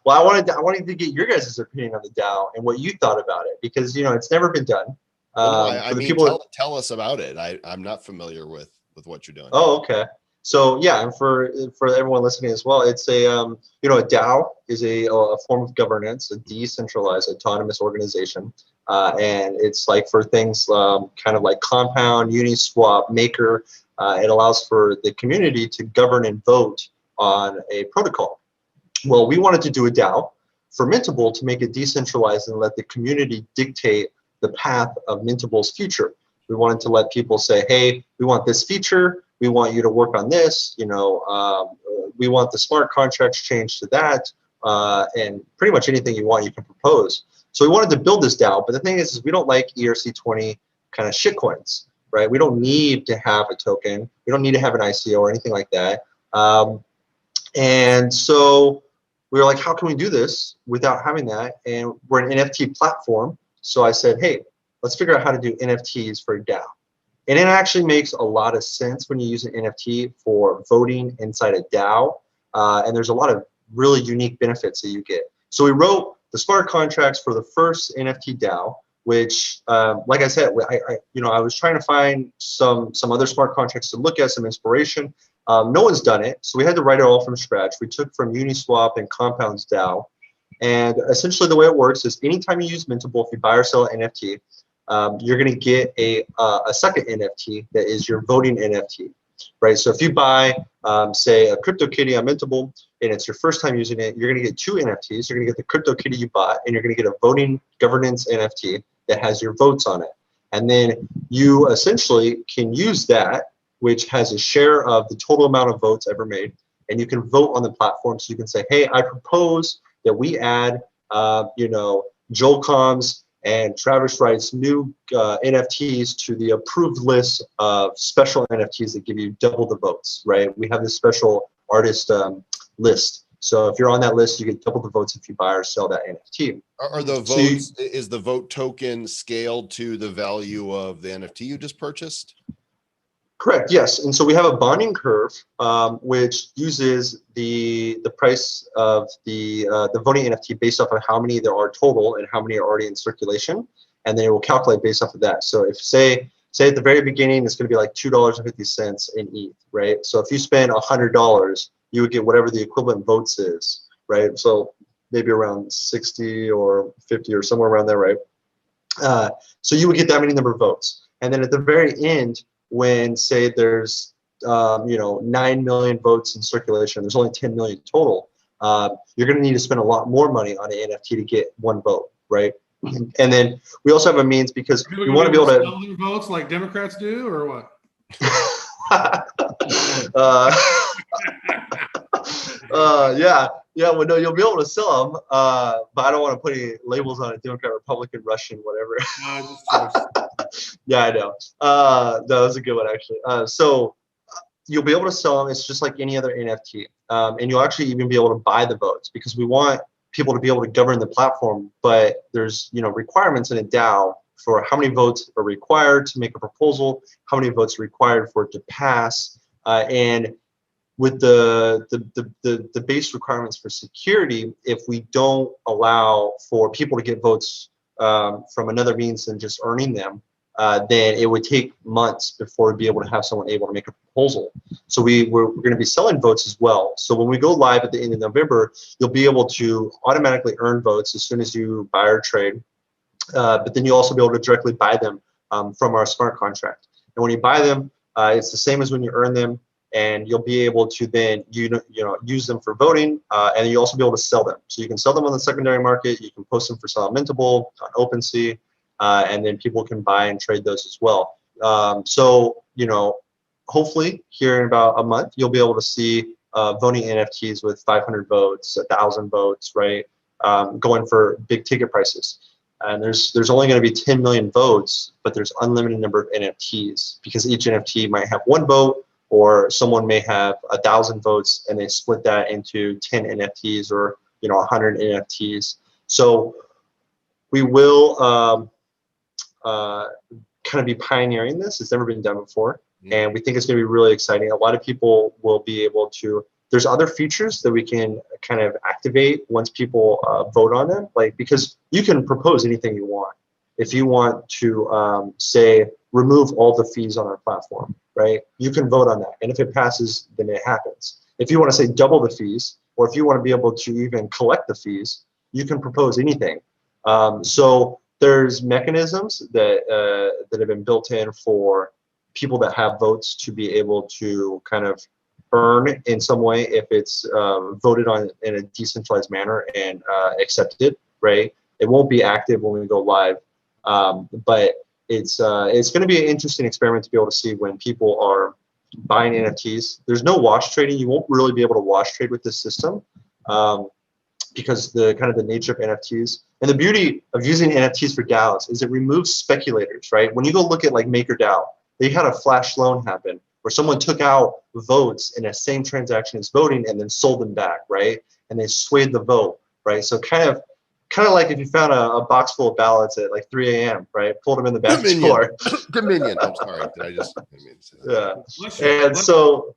Well, I wanted to get your guys' opinion on the DAO and what you thought about it, because, you know, it's never been done. I mean, tell us about it. I'm not familiar with what you're doing. Oh, okay. So yeah, and for everyone listening as well, it's a you know, a DAO is a form of governance, a decentralized autonomous organization, and it's like for things kind of like Compound, Uniswap, Maker. It allows for the community to govern and vote on a protocol. Well, we wanted to do a DAO for Mintable to make it decentralized and let the community dictate the path of Mintable's future. We wanted to let people say, hey, we want this feature. We want you to work on this. You know, we want the smart contracts changed to that. And pretty much anything you want, you can propose. So we wanted to build this DAO. But the thing is we don't like ERC20 kind of shitcoins, right? We don't need to have a token. We don't need to have an ICO or anything like that. And so we were like, how can we do this without having that? And we're an NFT platform. So I said, hey, let's figure out how to do NFTs for a DAO. And it actually makes a lot of sense when you use an NFT for voting inside a DAO. And there's a lot of really unique benefits that you get. So we wrote the smart contracts for the first NFT DAO, which, like I said, I was trying to find some other smart contracts to look at, some inspiration. No one's done it, so we had to write it all from scratch. We took from Uniswap and Compound's DAO. And essentially the way it works is anytime you use Mintable, if you buy or sell an NFT, you're going to get a second NFT that is your voting NFT, right? So if you buy, say, a CryptoKitty on Mintable, and it's your first time using it, you're going to get two NFTs. You're going to get the CryptoKitty you bought, and you're going to get a voting governance NFT that has your votes on it. And then you essentially can use that, which has a share of the total amount of votes ever made, and you can vote on the platform. So you can say, hey, I propose that we add, you know, Joel Combs and Travis Wright's new NFTs to the approved list of special NFTs that give you double the votes, right? We have this special artist list. So if you're on that list, you get double the votes if you buy or sell that NFT. Are the votes, is the vote token scaled to the value of the NFT you just purchased? Correct, yes. And so we have a bonding curve, which uses the price of the voting NFT based off of how many there are total and how many are already in circulation. And then it will calculate based off of that. So if say at the very beginning, it's going to be like $2.50 in ETH, right? So if you spend $100, you would get whatever the equivalent votes is, right? So maybe around 60 or 50 or somewhere around there, right? So you would get that many number of votes. And then at the very end, when say there's you know, 9 million votes in circulation, there's only 10 million total, you're going to need to spend a lot more money on an NFT to get one vote, right? And then we also have a means because we want to be able to sell their votes like Democrats do, or what? Yeah, well, no, you'll be able to sell them, but I don't want to put any labels on it, Democrat, Republican, Russian, whatever. Yeah, I know. No, that was a good one, actually. So you'll be able to sell them. It's just like any other NFT. And you'll actually even be able to buy the votes because we want people to be able to govern the platform, but there's, you know, requirements in a DAO for how many votes are required to make a proposal, how many votes are required for it to pass, and with the base requirements for security, if we don't allow for people to get votes from another means than just earning them, then it would take months before we'd be able to have someone able to make a proposal. So we're going to be selling votes as well. So when we go live at the end of November, you'll be able to automatically earn votes as soon as you buy or trade. But then you'll also be able to directly buy them from our smart contract. And when you buy them, it's the same as when you earn them. And you'll be able to then use them for voting, and you'll also be able to sell them. So you can sell them on the secondary market. You can post them for sale on Mintable, on OpenSea, and then people can buy and trade those as well. So hopefully here in about a month you'll be able to see voting NFTs with 500 votes, 1,000 votes, right? Going for big ticket prices. And there's only going to be 10 million votes, but there's unlimited number of NFTs because each NFT might have one vote. Or someone may have 1,000 votes and they split that into 10 NFTs or 100 NFTs. So we will kind of be pioneering this. It's never been done before, and we think it's going to be really exciting. A lot of people will be able to. There's other features that we can kind of activate once people vote on them, like because you can propose anything you want. If you want to say remove all the fees on our platform, right? You can vote on that. And if it passes, then it happens. If you want to say double the fees, or if you want to be able to even collect the fees, you can propose anything. So there's mechanisms that have been built in for people that have votes to be able to kind of earn in some way if it's voted on in a decentralized manner and accepted, right? It won't be active when we go live, but it's going to be an interesting experiment to be able to see when people are buying NFTs. There's no wash trading. You won't really be able to wash trade with this system because the kind of the nature of NFTs. And the beauty of using NFTs for DAOs is it removes speculators, right? When you go look at like MakerDAO, they had a flash loan happen where someone took out votes in a same transaction as voting and then sold them back, right? And they swayed the vote, right? So kind of like if you found a box full of ballots at like 3 a.m., right? Pulled them in the back door. Dominion. I'm sorry. Did I just? I mean, yeah. And so,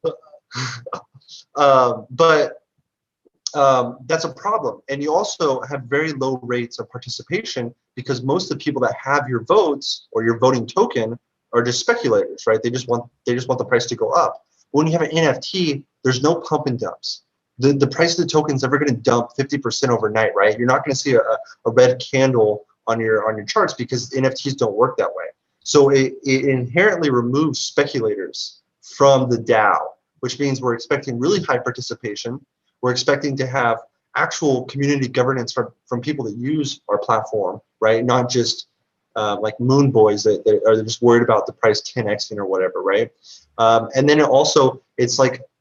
but that's a problem. And you also have very low rates of participation because most of the people that have your votes or your voting token are just speculators, right? They just want the price to go up. When you have an NFT, there's no pump and dumps. The price of the token is never going to dump 50% overnight, right? You're not going to see a red candle on your charts because NFTs don't work that way. So it inherently removes speculators from the DAO, which means we're expecting really high participation. We're expecting to have actual community governance from people that use our platform, right? Not just like moon boys that are just worried about the price 10xing or whatever, right? And then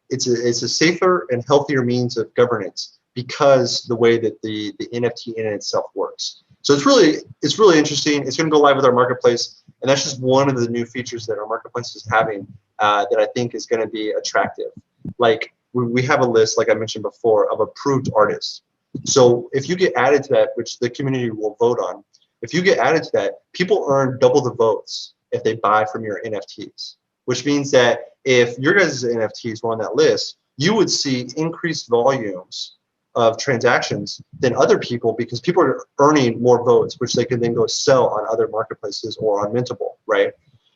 it's a safer and healthier means of governance because the way that the NFT in itself works. So it's really interesting. It's going to go live with our marketplace, and that's just one of the new features that our marketplace is having that I think is going to be attractive. Like we have a list, like I mentioned before, of approved artists. So if you get added to that, which the community will vote on, if you get added to that, people earn double the votes if they buy from your NFTs, which means that if your guys' NFTs were on that list, you would see increased volumes of transactions than other people because people are earning more votes, which they can then go sell on other marketplaces or on Mintable, right?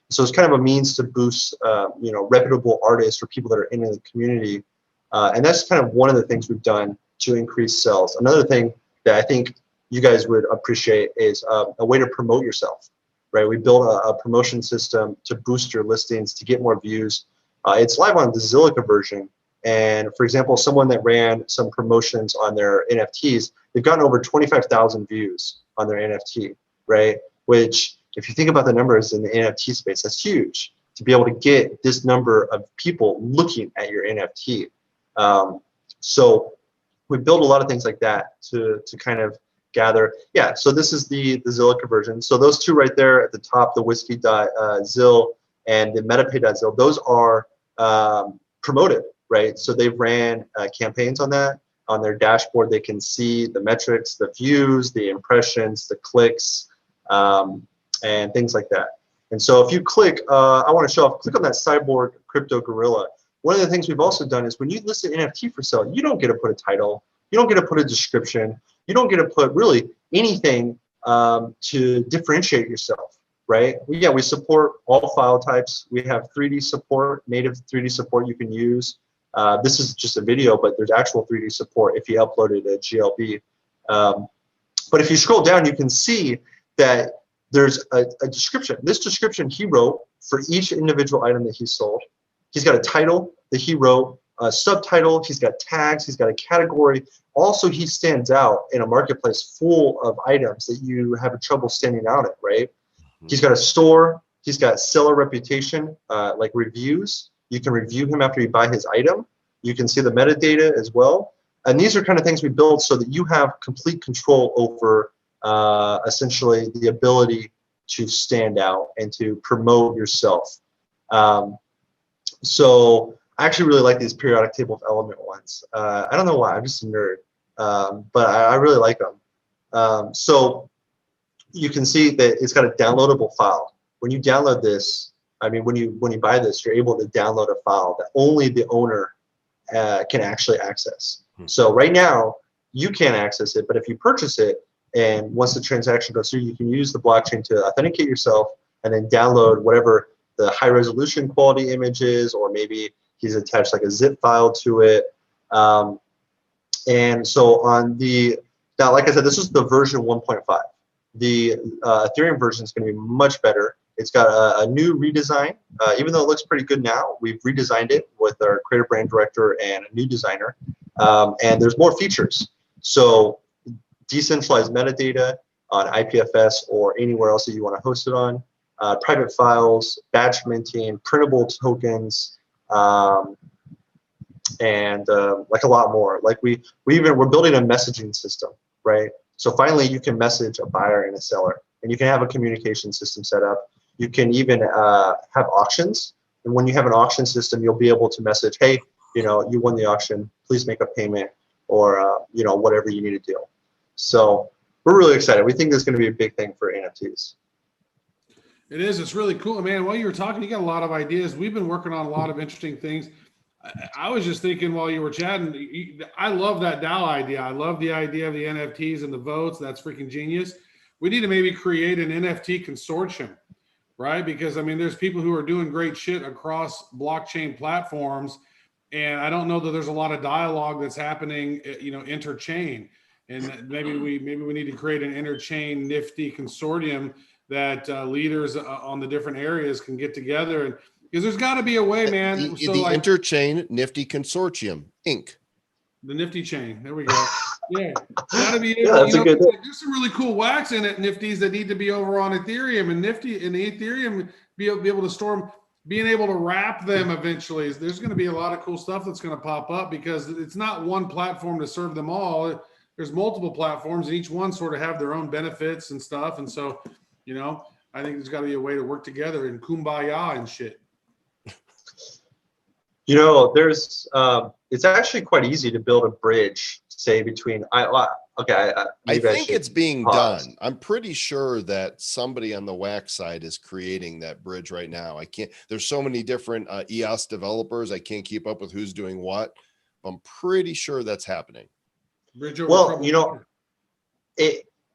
So it's kind of a means to boost, reputable artists or people that are in the community. And that's kind of one of the things we've done to increase sales. Another thing that I think you guys would appreciate is a way to promote yourself, right? We built a promotion system to boost your listings, to get more views. It's live on the Zilliqa version. And for example, someone that ran some promotions on their NFTs, they've gotten over 25,000 views on their NFT, right? Which, if you think about the numbers in the NFT space, that's huge to be able to get this number of people looking at your NFT. So we build a lot of things like that to kind of gather. Yeah, so this is the Zilliqa version. So those two right there at the top, the whiskey.zil and the metapay.zil, those are promoted, right? So they've ran campaigns on that. On their dashboard, they can see the metrics, the views, the impressions, the clicks, and things like that. And so if you click, I want to show off, click on that Cyborg Crypto Gorilla. One of the things we've also done is when you list an NFT for sale, you don't get to put a title, you don't get to put a description, you don't get to put really anything to differentiate yourself, right? We support all file types. We have 3D support, native 3D support you can use. This is just a video, but there's actual 3D support if you uploaded a GLB. But if you scroll down, you can see that there's a description. This description he wrote for each individual item that he sold. He's got a title that he wrote, a subtitle, he's got tags, he's got a category. Also, he stands out in a marketplace full of items that you have trouble standing out at, right? He's got a store, he's got seller reputation, like reviews. You can review him after you buy his item. You can see the metadata as well. And these are kind of things we build so that you have complete control over essentially the ability to stand out and to promote yourself. So I actually really like these periodic table of element ones. I don't know why, I'm just a nerd, but I really like them. So you can see that it's got a downloadable file. When you download this, I mean, when you buy this, you're able to download a file that only the owner can actually access. So right now, you can't access it, but if you purchase it, and once the transaction goes through, you can use the blockchain to authenticate yourself, and then download whatever the high resolution quality image is, or maybe he's attached like a zip file to it. And so on the, now, like I said, this is the version 1.5. The Ethereum version is going to be much better. It's got a new redesign. Even though it looks pretty good now, we've redesigned it with our creative brand director and a new designer. And there's more features. So decentralized metadata on IPFS or anywhere else that you want to host it on, private files, batch minting, printable tokens, and like a lot more. Like we're building a messaging system, right? So finally you can message a buyer and a seller, and you can have a communication system set up. You can even have auctions, and when you have an auction system, you'll be able to message, hey, you won the auction, please make a payment, or whatever you need to do. So we're really excited. We think this is going to be a big thing for NFTs. It is. It's really cool, man. While you were talking, you got a lot of ideas. We've been working on a lot of interesting things. I was just thinking while you were chatting, I love that DAO idea. I love the idea of the NFTs and the votes. That's freaking genius. We need to maybe create an NFT consortium, right? Because I mean, there's people who are doing great shit across blockchain platforms, and I don't know that there's a lot of dialogue that's happening, interchain. And maybe we need to create an interchain Nifty consortium that leaders on the different areas can get together, and because there's got to be a way, man. The Interchain Nifty Consortium, Inc. The Nifty chain. There we go. Yeah, got to be able. Yeah, that's a good. There's some really cool wax in it, Nifties that need to be over on Ethereum, and Nifty and Ethereum be able to store them. Being able to wrap them eventually. There's going to be a lot of cool stuff that's going to pop up because it's not one platform to serve them all. There's multiple platforms, and each one sort of have their own benefits and stuff. And so, I think there's got to be a way to work together and kumbaya and shit. There's it's actually quite easy to build a bridge, say between I think it's being done. I'm pretty sure that somebody on the wax side is creating that bridge right now. There's so many different EOS developers. I can't keep up with who's doing what. I'm pretty sure that's happening. Well,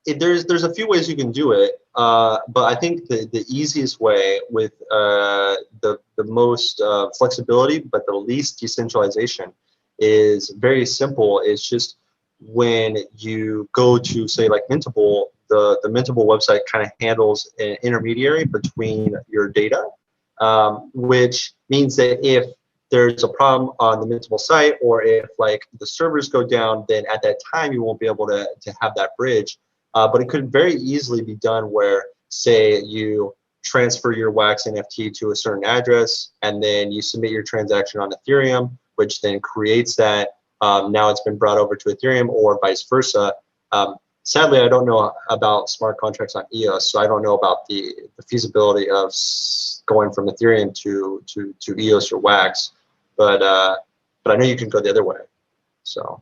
there's a few ways you can do it, but I think the easiest way with the most flexibility but the least decentralization is very simple. It's just when you go to, say, like Mintable, the Mintable website kind of handles an intermediary between your data, which means that if there's a problem on the Mintable site, or if like the servers go down, then at that time you won't be able to have that bridge. But it could very easily be done where, say, you transfer your Wax NFT to a certain address, and then you submit your transaction on Ethereum, which then creates that. Now it's been brought over to Ethereum, or vice versa. Sadly, I don't know about smart contracts on EOS, so I don't know about the feasibility of going from Ethereum to EOS or Wax. But I know you can go the other way. So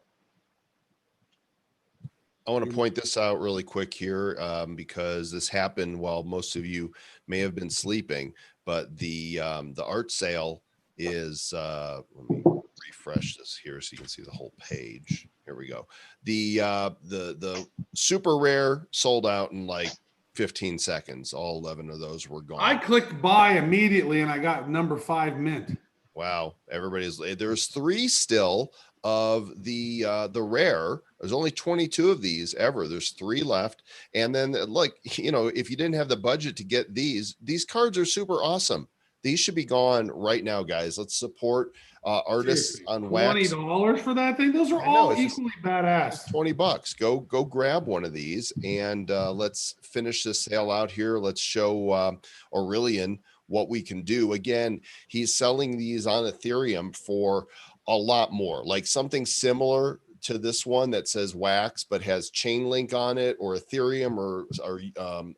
I want to point this out really quick here because this happened while most of you may have been sleeping. But the art sale is let me refresh this here so you can see the whole page. Here we go. The super rare sold out in like 15 seconds. All 11 of those were gone. I clicked buy immediately and I got number 5 mint. Wow, there's 3 still of the rare. There's only 22 of these ever. There's 3 left. And then, like, if you didn't have the budget to get these cards are super awesome. These should be gone right now, guys. Let's support artists on Wax. $20 for that thing? Those are all equally badass. $20. Go grab one of these, and let's finish this sale out here. Let's show Aurelian what we can do. Again, he's selling these on Ethereum for a lot more, like something similar to this one that says Wax but has Chainlink on it, or Ethereum, or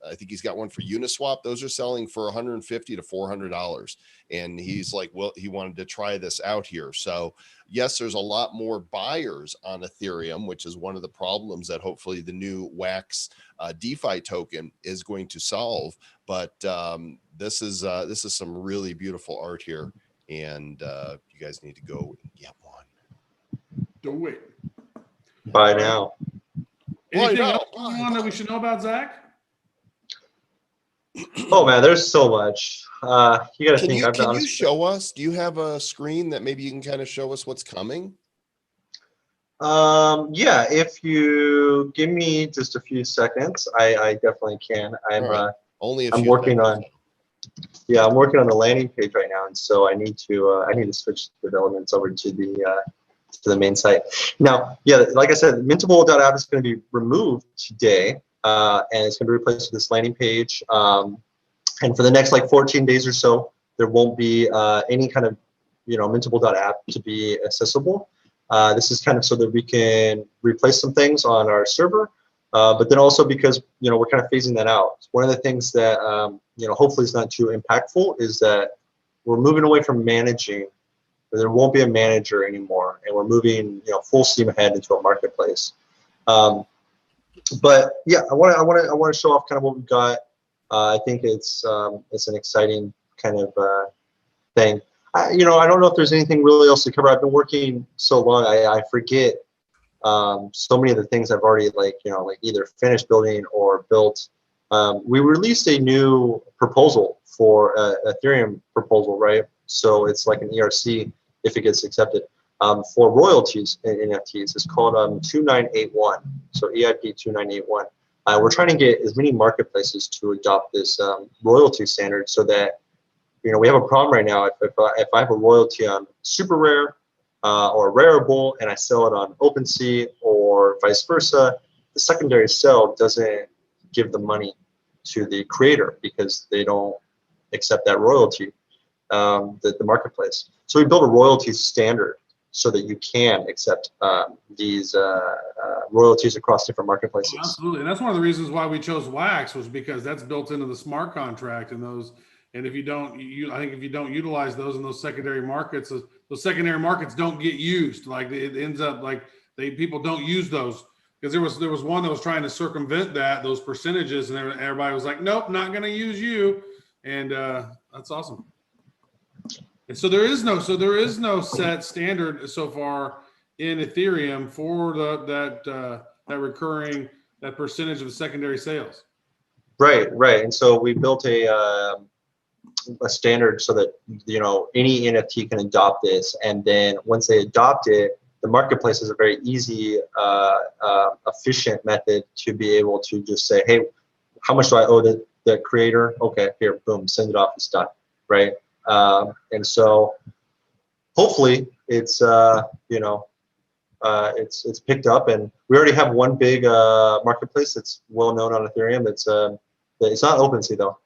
I think he's got one for Uniswap. Those are selling for $150 to $400, and he's like, well, he wanted to try this out here. So yes, there's a lot more buyers on Ethereum, which is one of the problems that hopefully the new Wax DeFi token is going to solve. But this is some really beautiful art here, and you guys need to go and get one. Do it. Buy now. Anything else going on that we should know about, Zach? Oh man, there's so much. You got to think. Can you show us? Do you have a screen that maybe you can kind of show us what's coming? Yeah, if you give me just a few seconds, I definitely can. Only a I'm few working seconds. I'm working on the landing page right now, and so I need to switch the developments over to the main site. Now, yeah, like I said, Mintable.app is going to be removed today, and it's going to be replaced with this landing page. And for the next like 14 days or so, there won't be any kind of Mintable.app to be accessible. This is kind of so that we can replace some things on our server, but then also because we're kind of phasing that out. One of the things that hopefully is not too impactful is that we're moving away from managing. There won't be a manager anymore, and we're moving full steam ahead into a marketplace. But yeah, I want to show off kind of what we've got. I think it's an exciting kind of thing. I don't know if there's anything really else to cover. I've been working so long, I forget so many of the things I've already like either finished building or built. We released a new proposal for Ethereum proposal, right? So it's like an ERC if it gets accepted for royalties in NFTs. It's called 2981. So EIP 2981. We're trying to get as many marketplaces to adopt this royalty standard so that we have a problem right now. If I have a royalty on super rare or rareable and I sell it on OpenSea or vice versa, the secondary sale doesn't give the money to the creator because they don't accept that royalty, the marketplace. So we built a royalty standard so that you can accept these royalties across different marketplaces. Absolutely, and that's one of the reasons why we chose Wax, was because that's built into the smart contract, and those. And if you don't, I think if you don't utilize those in those secondary markets, those secondary markets don't get used. Like it ends up like people don't use those, because there was one that was trying to circumvent those percentages, and everybody was like, nope, not going to use you, and that's awesome. And so there is no set standard so far in Ethereum for that recurring, that percentage of secondary sales. Right. And so we built a standard so that any NFT can adopt this, and then once they adopt it, the marketplace is a very easy, efficient method to be able to just say, hey, how much do I owe the creator? Okay, here, boom, send it off, it's done, right? And so hopefully it's it's picked up, and we already have one big marketplace that's well known on Ethereum. It's not OpenSea though,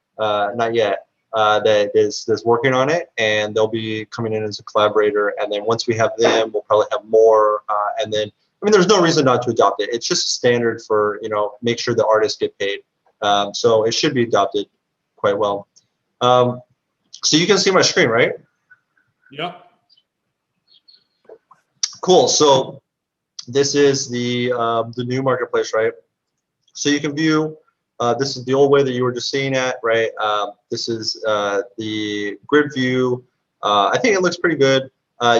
not yet. That is working on it, and they'll be coming in as a collaborator. And then once we have them, we'll probably have more. And then, there's no reason not to adopt it. It's just standard for make sure the artists get paid. So it should be adopted quite well. So you can see my screen, right? Yep. Cool. So this is the new marketplace, right? So you can view. This is the old way that you were just seeing at, right? This is the grid view. I think it looks pretty good.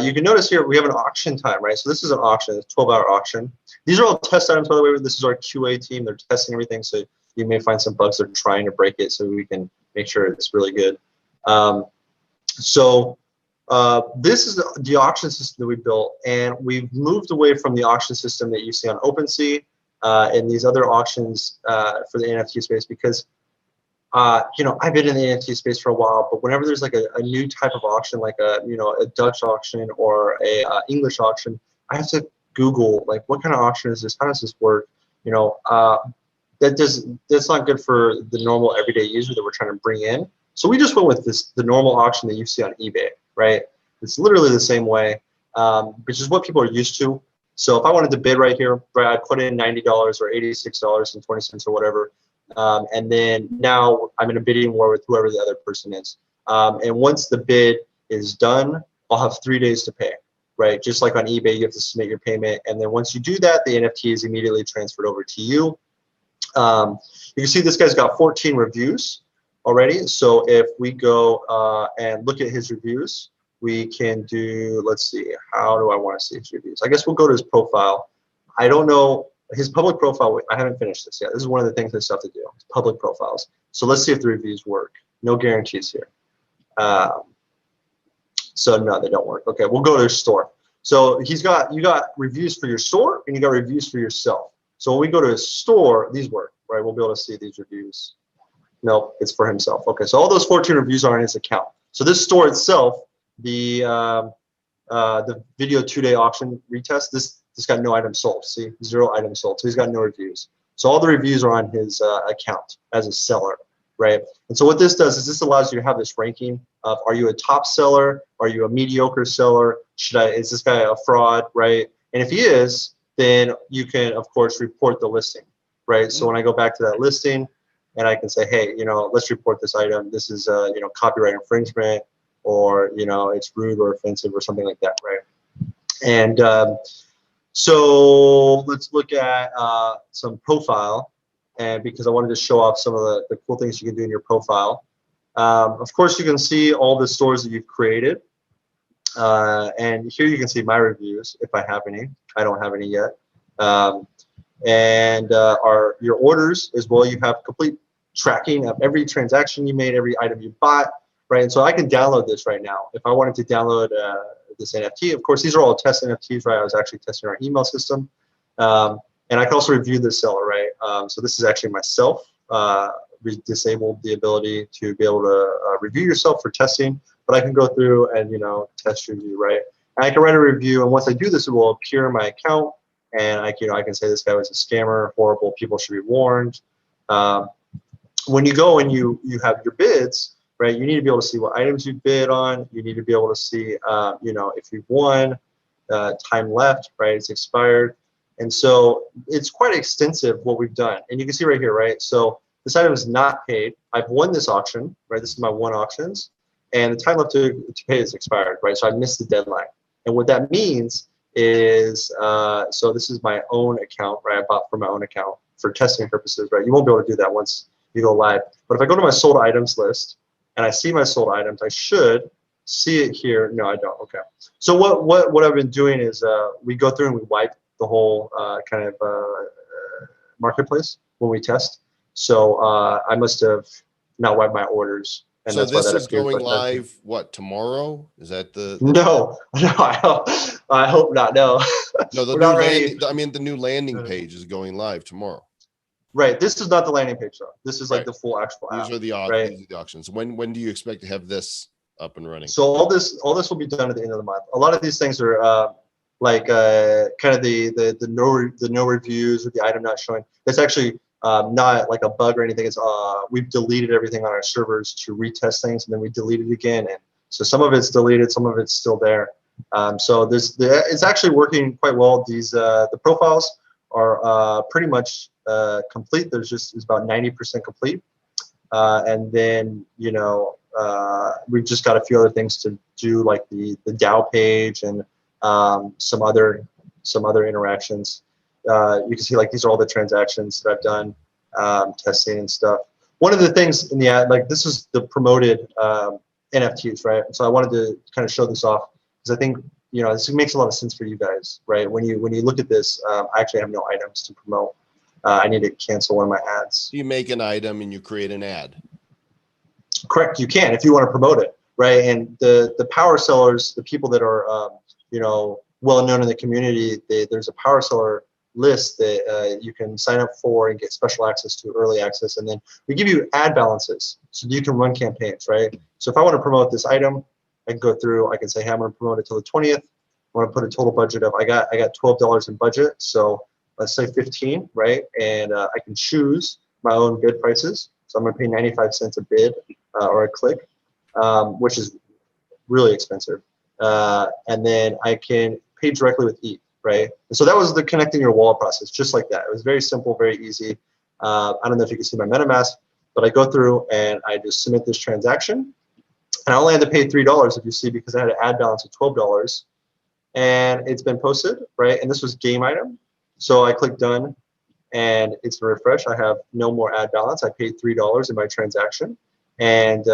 You can notice here we have an auction time, right? So this is an auction, it's a 12-hour auction. These are all test items, by the way. This is our QA team. They're testing everything, so you may find some bugs. They're trying to break it so we can make sure it's really good. This is the auction system that we built, and we've moved away from the auction system that you see on OpenSea and these other auctions for the NFT space, because I've been in the NFT space for a while, but whenever there's like a new type of auction, like a Dutch auction or a English auction, I have to Google like what kind of auction is this? How does this work? That's not good for the normal everyday user that we're trying to bring in. So we just went with the normal auction that you see on eBay, right? It's literally the same way, which is what people are used to. So if I wanted to bid right here, right, I put in $90 or $86.20 or whatever, and then now I'm in a bidding war with whoever the other person is. And once the bid is done, I'll have 3 days to pay, right? Just like on eBay, you have to submit your payment, and then once you do that, the NFT is immediately transferred over to you. You can see this guy's got 14 reviews already. So if we go and look at his reviews, we can do, let's see, how do I want to see his reviews? I guess we'll go to his profile. I don't know, his public profile, I haven't finished this yet. This is one of the things I still have to do, public profiles. So let's see if the reviews work. No guarantees here. So no, they don't work. Okay, we'll go to their store. So you got reviews for your store and you got reviews for yourself. So when we go to his store, these work, right? We'll be able to see these reviews. No, it's for himself. Okay, so all those 14 reviews are on his account. So this store itself, the video 2-day auction retest, this got no items sold. See, 0 items sold. So he's got no reviews. So all the reviews are on his account as a seller, right? And so what this does is this allows you to have this ranking of, are you a top seller? Are you a mediocre seller? Is this guy a fraud, right? And if he is, then you can, of course, report the listing, right? So when I go back to that listing and I can say, hey, let's report this item. This is, copyright infringement, or, it's rude or offensive or something like that, right? And so let's look at some profile, and because I wanted to show off some of the cool things you can do in your profile. Of course, you can see all the stores that you've created. And here you can see my reviews, if I have any. I don't have any yet. And your orders as well. You have complete tracking of every transaction you made, every item you bought, right? And so I can download this right now. If I wanted to download this NFT, of course, these are all test NFTs, right? I was actually testing our email system. And I can also review the seller, right? So this is actually myself. Disabled the ability to be able to review yourself for testing, but I can go through and test review, right? And I can write a review, and once I do this, it will appear in my account, and I can say this guy was a scammer, horrible, people should be warned. When you go and you have your bids, right? You need to be able to see what items you bid on. You need to be able to see, if you've won, time left, right? It's expired, and so it's quite extensive what we've done. And you can see right here, right? So this item is not paid. I've won this auction, right? This is my 1 auctions, and the time left to pay is expired, right? So I missed the deadline. And what that means is, so this is my own account, right? I bought from my own account for testing purposes, right? You won't be able to do that once you go live. But if I go to my sold items list and I see my sold items, I should see it here. No, I don't. Okay. So what I've been doing is we go through and we wipe the whole marketplace when we test. So I must have not wiped my orders. And so that's why this that is appeared, going live, what, tomorrow? Is that the No, I hope not. No. No, the We're new not ready. the new landing page is going live tomorrow. Right. This is not the landing page though. This is like Right. the full actual app. These are the right? these are the auctions. When do you expect to have this up and running? So all this will be done at the end of the month. A lot of these things are kind of the no reviews or the item not showing. That's actually not like a bug or anything. It's we've deleted everything on our servers to retest things, and then we delete it again. And so some of it's deleted, some of it's still there. So it's actually working quite well. These the profiles are pretty much complete. It's about 90% complete, and then we've just got a few other things to do, like the DAO page and some other interactions. You can see like these are all the transactions that I've done, testing and stuff. One of the things in the ad, like this is the promoted NFTs, right? So I wanted to kind of show this off because I think this makes a lot of sense for you guys, right? When you look at this, I actually have no items to promote. I need to cancel one of my ads. You make an item and you create an ad. Correct, you can if you want to promote it, right? And the power sellers, the people that are well known in the community, there's a power seller list that you can sign up for and get special access to, early access, and then we give you ad balances so you can run campaigns, right? So if I want to promote this item, I can go through, I can say, hey, I'm going to promote it till the 20th. I want to put a total budget of, I got $12 in budget, so let's say 15, right? And I can choose my own bid prices. So I'm going to pay 95 cents a bid or a click, which is really expensive. And then I can pay directly with ETH, right? And so that was the connecting your wallet process, just like that. It was very simple, very easy. I don't know if you can see my MetaMask, but I go through and I just submit this transaction. And I only had to pay $3, if you see, because I had an ad balance of $12. And it's been posted, right? And this was game item. So I click done, and it's refresh. I have no more ad balance. I paid $3 in my transaction. And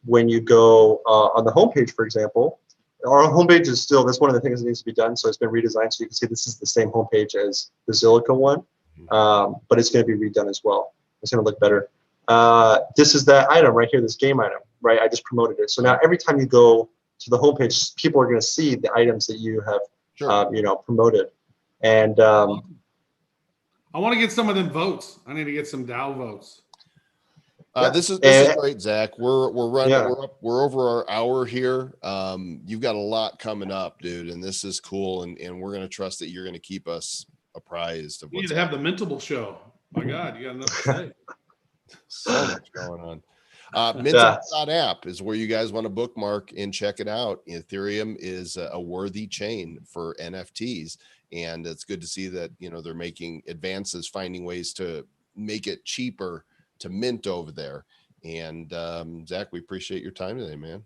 when you go on the homepage, for example, our homepage is still, that's one of the things that needs to be done. So it's been redesigned. So you can see this is the same homepage as the Zilliqa one, but it's going to be redone as well. It's going to look better. this is that item right here, this game item, right? I just promoted it. So now every time you go to the homepage, people are going to see the items that you have, Sure. you know, promoted. And I want to get some of them votes. I need to get some Dow votes. This is and- great, Zach. We're running. Yeah. We're over our hour here. You've got a lot coming up, dude, and this is cool. And we're gonna trust that you're gonna keep us apprised of You need what's to have the Mintable show. My God, you got enough to say. so much going on. Mintable.app is where you guys want to bookmark and check it out. Ethereum is a worthy chain for NFTs, and it's good to see that, you know, they're making advances, finding ways to make it cheaper to mint over there. And Zach, we appreciate your time today, man.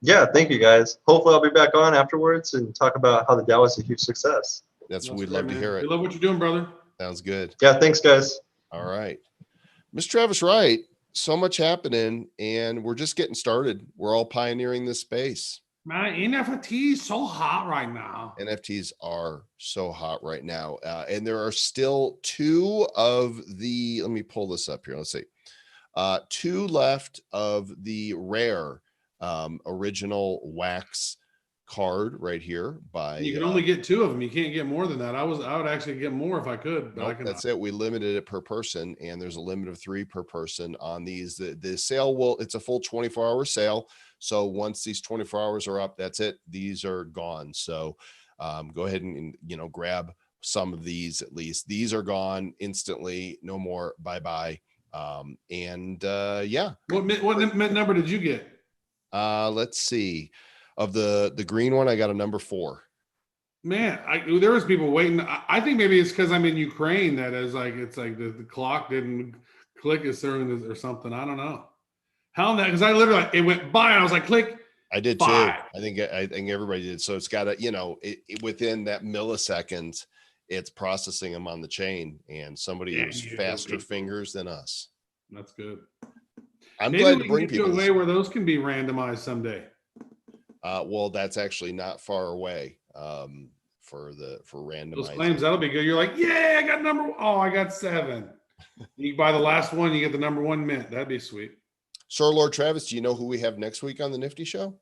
yeah, thank you guys. Hopefully I'll be back on afterwards and talk about how the DAO is a huge success. That's what we'd great, love to man. hear it. We love what you're doing, brother. Sounds good. Yeah, thanks guys. All right. Mr. Travis Wright, so much happening, and we're just getting started. We're all pioneering this space. Man, NFT is so hot right now. NFTs are so hot right now. And there are still two of the, let me pull this up here. Let's see. Two left of the rare original wax card right here by You can only get two of them. You can't get more than that. I would actually get more if I could, but I nope, cannot. that's it. We limited it per person, and there's a limit of 3 per person on these. The sale will, it's a full 24-hour sale. So once these 24 hours are up, that's it. These are gone. So go ahead and, you know, grab some of these at least. These are gone instantly. No more. Bye-bye. Yeah. What number did you get? Let's see. Of the green one, I got a number 4. Man, there was people waiting. I think maybe it's because I'm in Ukraine that is like, it's like the clock didn't click as soon as or something. I don't know. How that, because I literally, it went by and I was like, click. I did 5. too. I think everybody did. So it's got to, you know, within that millisecond, it's processing them on the chain, and somebody who's faster fingers than us. That's good. I'm Maybe glad we to bring can get to people a way where those can be randomized someday. Well, that's actually not far away for randomizing. Those claims, that'll be good. You're like, yeah, I got I got 7. You buy the last one, you get the number 1 mint. That'd be sweet. Sir Lord Travis, do you know who we have next week on the Nifty Show?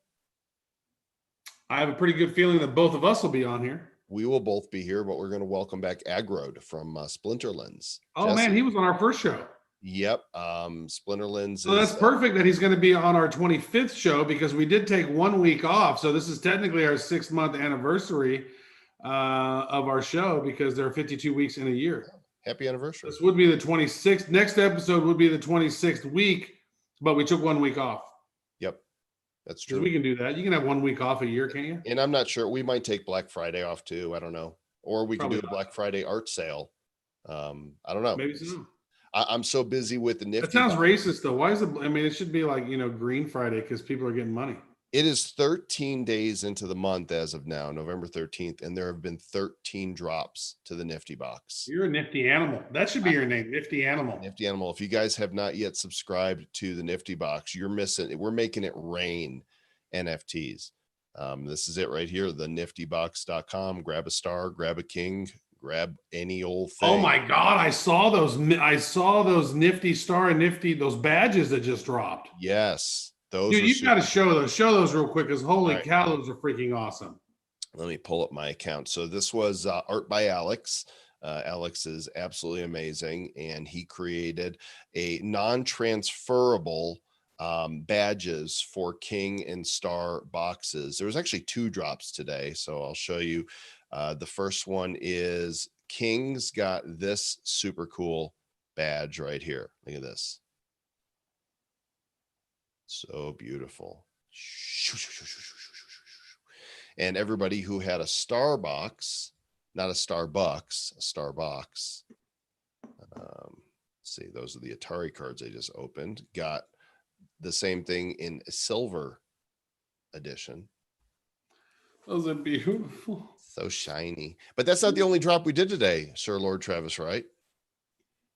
I have a pretty good feeling that both of us will be on here. We will both be here, but we're going to welcome back Agrode from Splinterlands. Oh, Jesse. man, he was on our first show. Yep. Splinterlands. So that's perfect that he's going to be on our 25th show, because we did take 1 week off. So this is technically our 6-month anniversary of our show, because there are 52 weeks in a year. Happy anniversary. This would be the 26th. Next episode would be the 26th week, but we took 1 week off. Yep. That's 'Cause true. we can do that. You can have 1 week off a year, can't you? And I'm not sure. We might take Black Friday off too. I don't know. Or we Probably can do a not. Black Friday art sale. I don't know. Maybe so. I'm so busy with the Nifty. That sounds box. racist, though. Why is it? I mean, it should be like, Green Friday, because people are getting money. It is 13 days into the month as of now, November 13th, and there have been 13 drops to the Nifty box. You're a nifty animal. That should be your name, Nifty Animal. Nifty Animal. If you guys have not yet subscribed to the Nifty box, you're missing it. We're making it rain NFTs. This is it right here, the niftybox.com. Grab a star, grab a king, grab any old thing. Oh my God, I saw those Nifty Star and Nifty, those badges that just dropped. Yes. Those Dude, are you've got to show those real quick, because holy Right. cow, those are freaking awesome. Let me pull up my account. So this was art by Alex. Alex is absolutely amazing, and he created a non-transferable badges for king and star boxes. There was actually 2 drops today, so I'll show you. The first one is King's got this super cool badge right here. Look at this. So beautiful. And everybody who had a star box, not a Starbucks, a star box. Let's see, those are the Atari cards I just opened. Got the same thing in a silver edition. Those are beautiful. So shiny. But that's not the only drop we did today, Sir Lord Travis, right?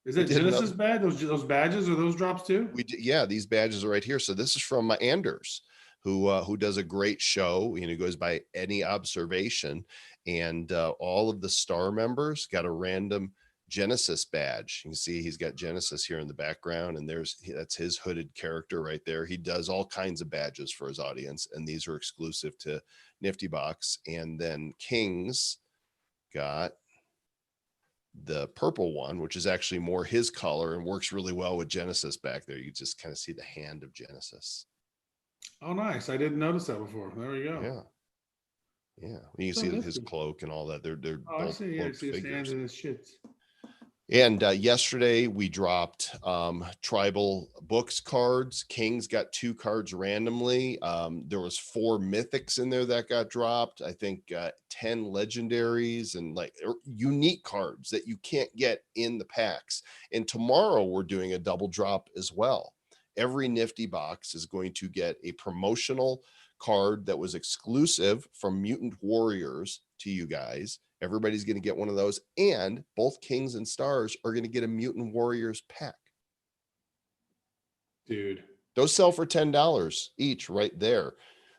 Is that We did Genesis bad? Those badges, are those drops too? We did, yeah, these badges are right here. So this is from Anders, who does a great show. Goes by Any Observation, and all of the star members got a random Genesis badge. You can see he's got Genesis here in the background, and that's his hooded character right there. He does all kinds of badges for his audience, and these are exclusive to Nifty Box. And then King's got the purple one, which is actually more his color and works really well with Genesis back there. You just kind of see the hand of Genesis. Oh, nice. I didn't notice that before. There we go. Yeah. Yeah. You can see his cloak and all that. They're Oh, I both see. I see his figures. hands and his shits. And yesterday we dropped tribal books cards. King's got 2 cards randomly. There was 4 mythics in there that got dropped. I think 10 legendaries and like unique cards that you can't get in the packs. And tomorrow we're doing a double drop as well. Every Nifty box is going to get a promotional card that was exclusive from Mutant Warriors to you guys. Everybody's going to get one of those, and both Kings and Stars are going to get a Mutant Warriors pack. Dude, those sell for $10 each right there.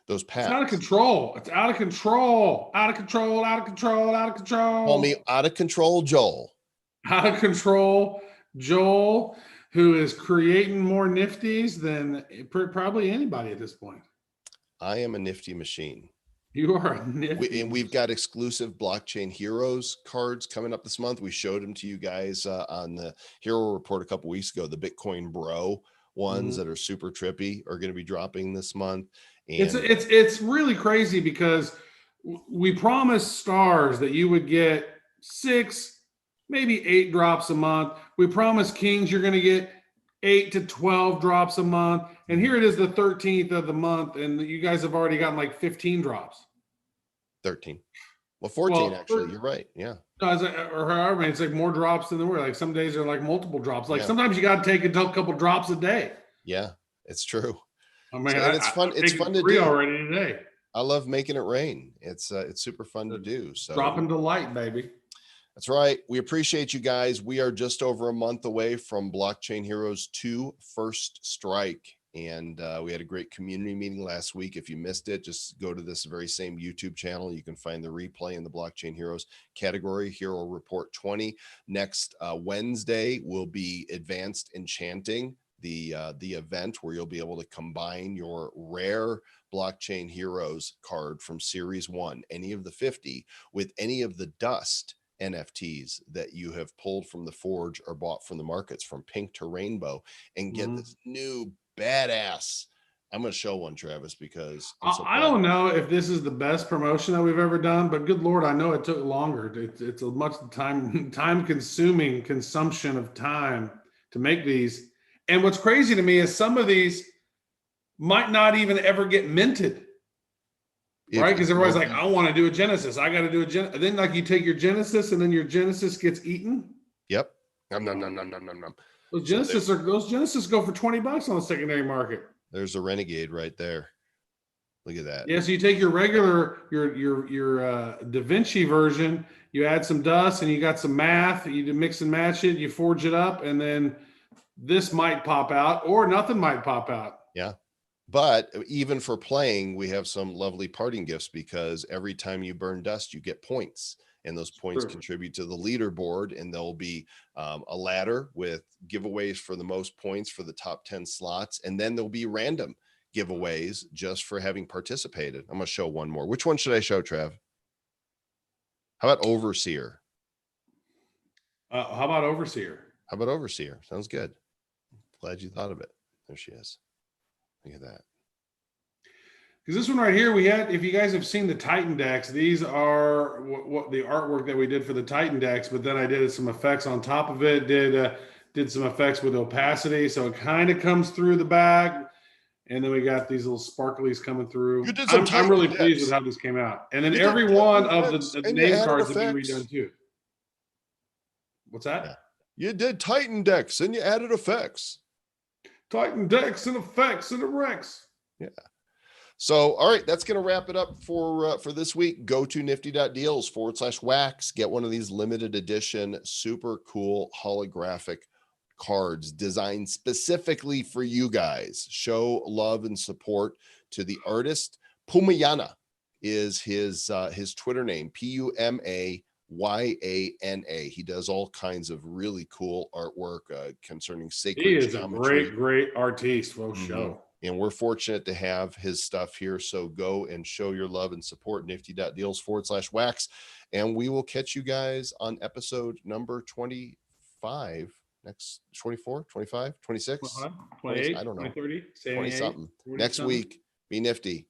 Those packs. It's out of control. It's out of control. Out of control. Out of control. Out of control. Call me out of control, Joel. Out of control, Joel, who is creating more Nifties than probably anybody at this point. I am a Nifty machine. You are a Nifty. And we've got exclusive Blockchain Heroes cards coming up this month. We showed them to you guys on the Hero Report a couple weeks ago. The Bitcoin Bro ones that are super trippy are going to be dropping this month. And it's really crazy because we promised Stars that you would get 6, maybe 8 drops a month. We promised Kings you're going to get 8 to 12 drops a month. And here it is, the 13th of the month, and you guys have already gotten like 15 drops. 13. Well, 14 actually. You're right. Yeah. Or however, it's like more drops than there were. Like some days are like multiple drops. Like Yeah. sometimes you got to take a couple drops a day. Yeah, it's true. I mean, So, it's fun. It's fun to do already today. I love making it rain. It's super fun to do. So Dropping delight, baby. That's right. We appreciate you guys. We are just over a month away from Blockchain Heroes 2 First Strike. And we had a great community meeting last week. If you missed it, just go to this very same YouTube channel. You can find the replay in the Blockchain Heroes category, Hero Report 20. Next Wednesday will be Advanced Enchanting, the event where you'll be able to combine your rare Blockchain Heroes card from Series 1, any of the 50, with any of the dust NFTs that you have pulled from the forge or bought from the markets from pink to rainbow, and get this new badass. I'm going to show one, Travis, because I don't know if this is the best promotion that we've ever done, but good Lord, I know it took longer. It's a much time consuming consumption of time to make these. And what's crazy to me is some of these might not even ever get minted. Right? Because everybody's like, I want to do a Genesis. I got to do a Genesis. Then like you take your Genesis and then your Genesis gets eaten. Yep. Nom. Those Genesis go for $20 on the secondary market. There's a Renegade right there. Look at that. Yeah, so you take your regular, your Da Vinci version, you add some dust and you got some math, you mix and match it, you forge it up, and then this might pop out or nothing might pop out. Yeah. But even for playing, we have some lovely parting gifts, because every time you burn dust, you get points. And those points contribute to the leaderboard, and there'll be a ladder with giveaways for the most points for the top 10 slots. And then there'll be random giveaways just for having participated. I'm going to show one more. Which one should I show, Trav? How about Overseer? How about Overseer? How about Overseer? Sounds good. Glad you thought of it. There she is. Look at that. Because this one right here, we had, if you guys have seen the Titan decks, these are what the artwork that we did for the Titan decks, but then I did some effects on top of it, did some effects with opacity, so it kind of comes through the back, and then we got these little sparklies coming through. I'm really pleased with how this came out. And then every one of the name cards have been redone too. What's that? Yeah. You did Titan decks and you added effects. Titan decks and effects and Rex. Yeah. So, all right, that's going to wrap it up for this week. Go to nifty.deals/wax. Get one of these limited edition, super cool holographic cards designed specifically for you guys. Show love and support to the artist. Pumayana is his Twitter name, Pumayana. Yana. He does all kinds of really cool artwork concerning sacred He is geometry. a great artiste, folks. Mhm. Show. And we're fortunate to have his stuff here. So go and show your love and support nifty.deals/wax. And we will catch you guys on episode number 25 next 24, 25, 26, 28, I don't know, 30, 20 something next week. Be nifty.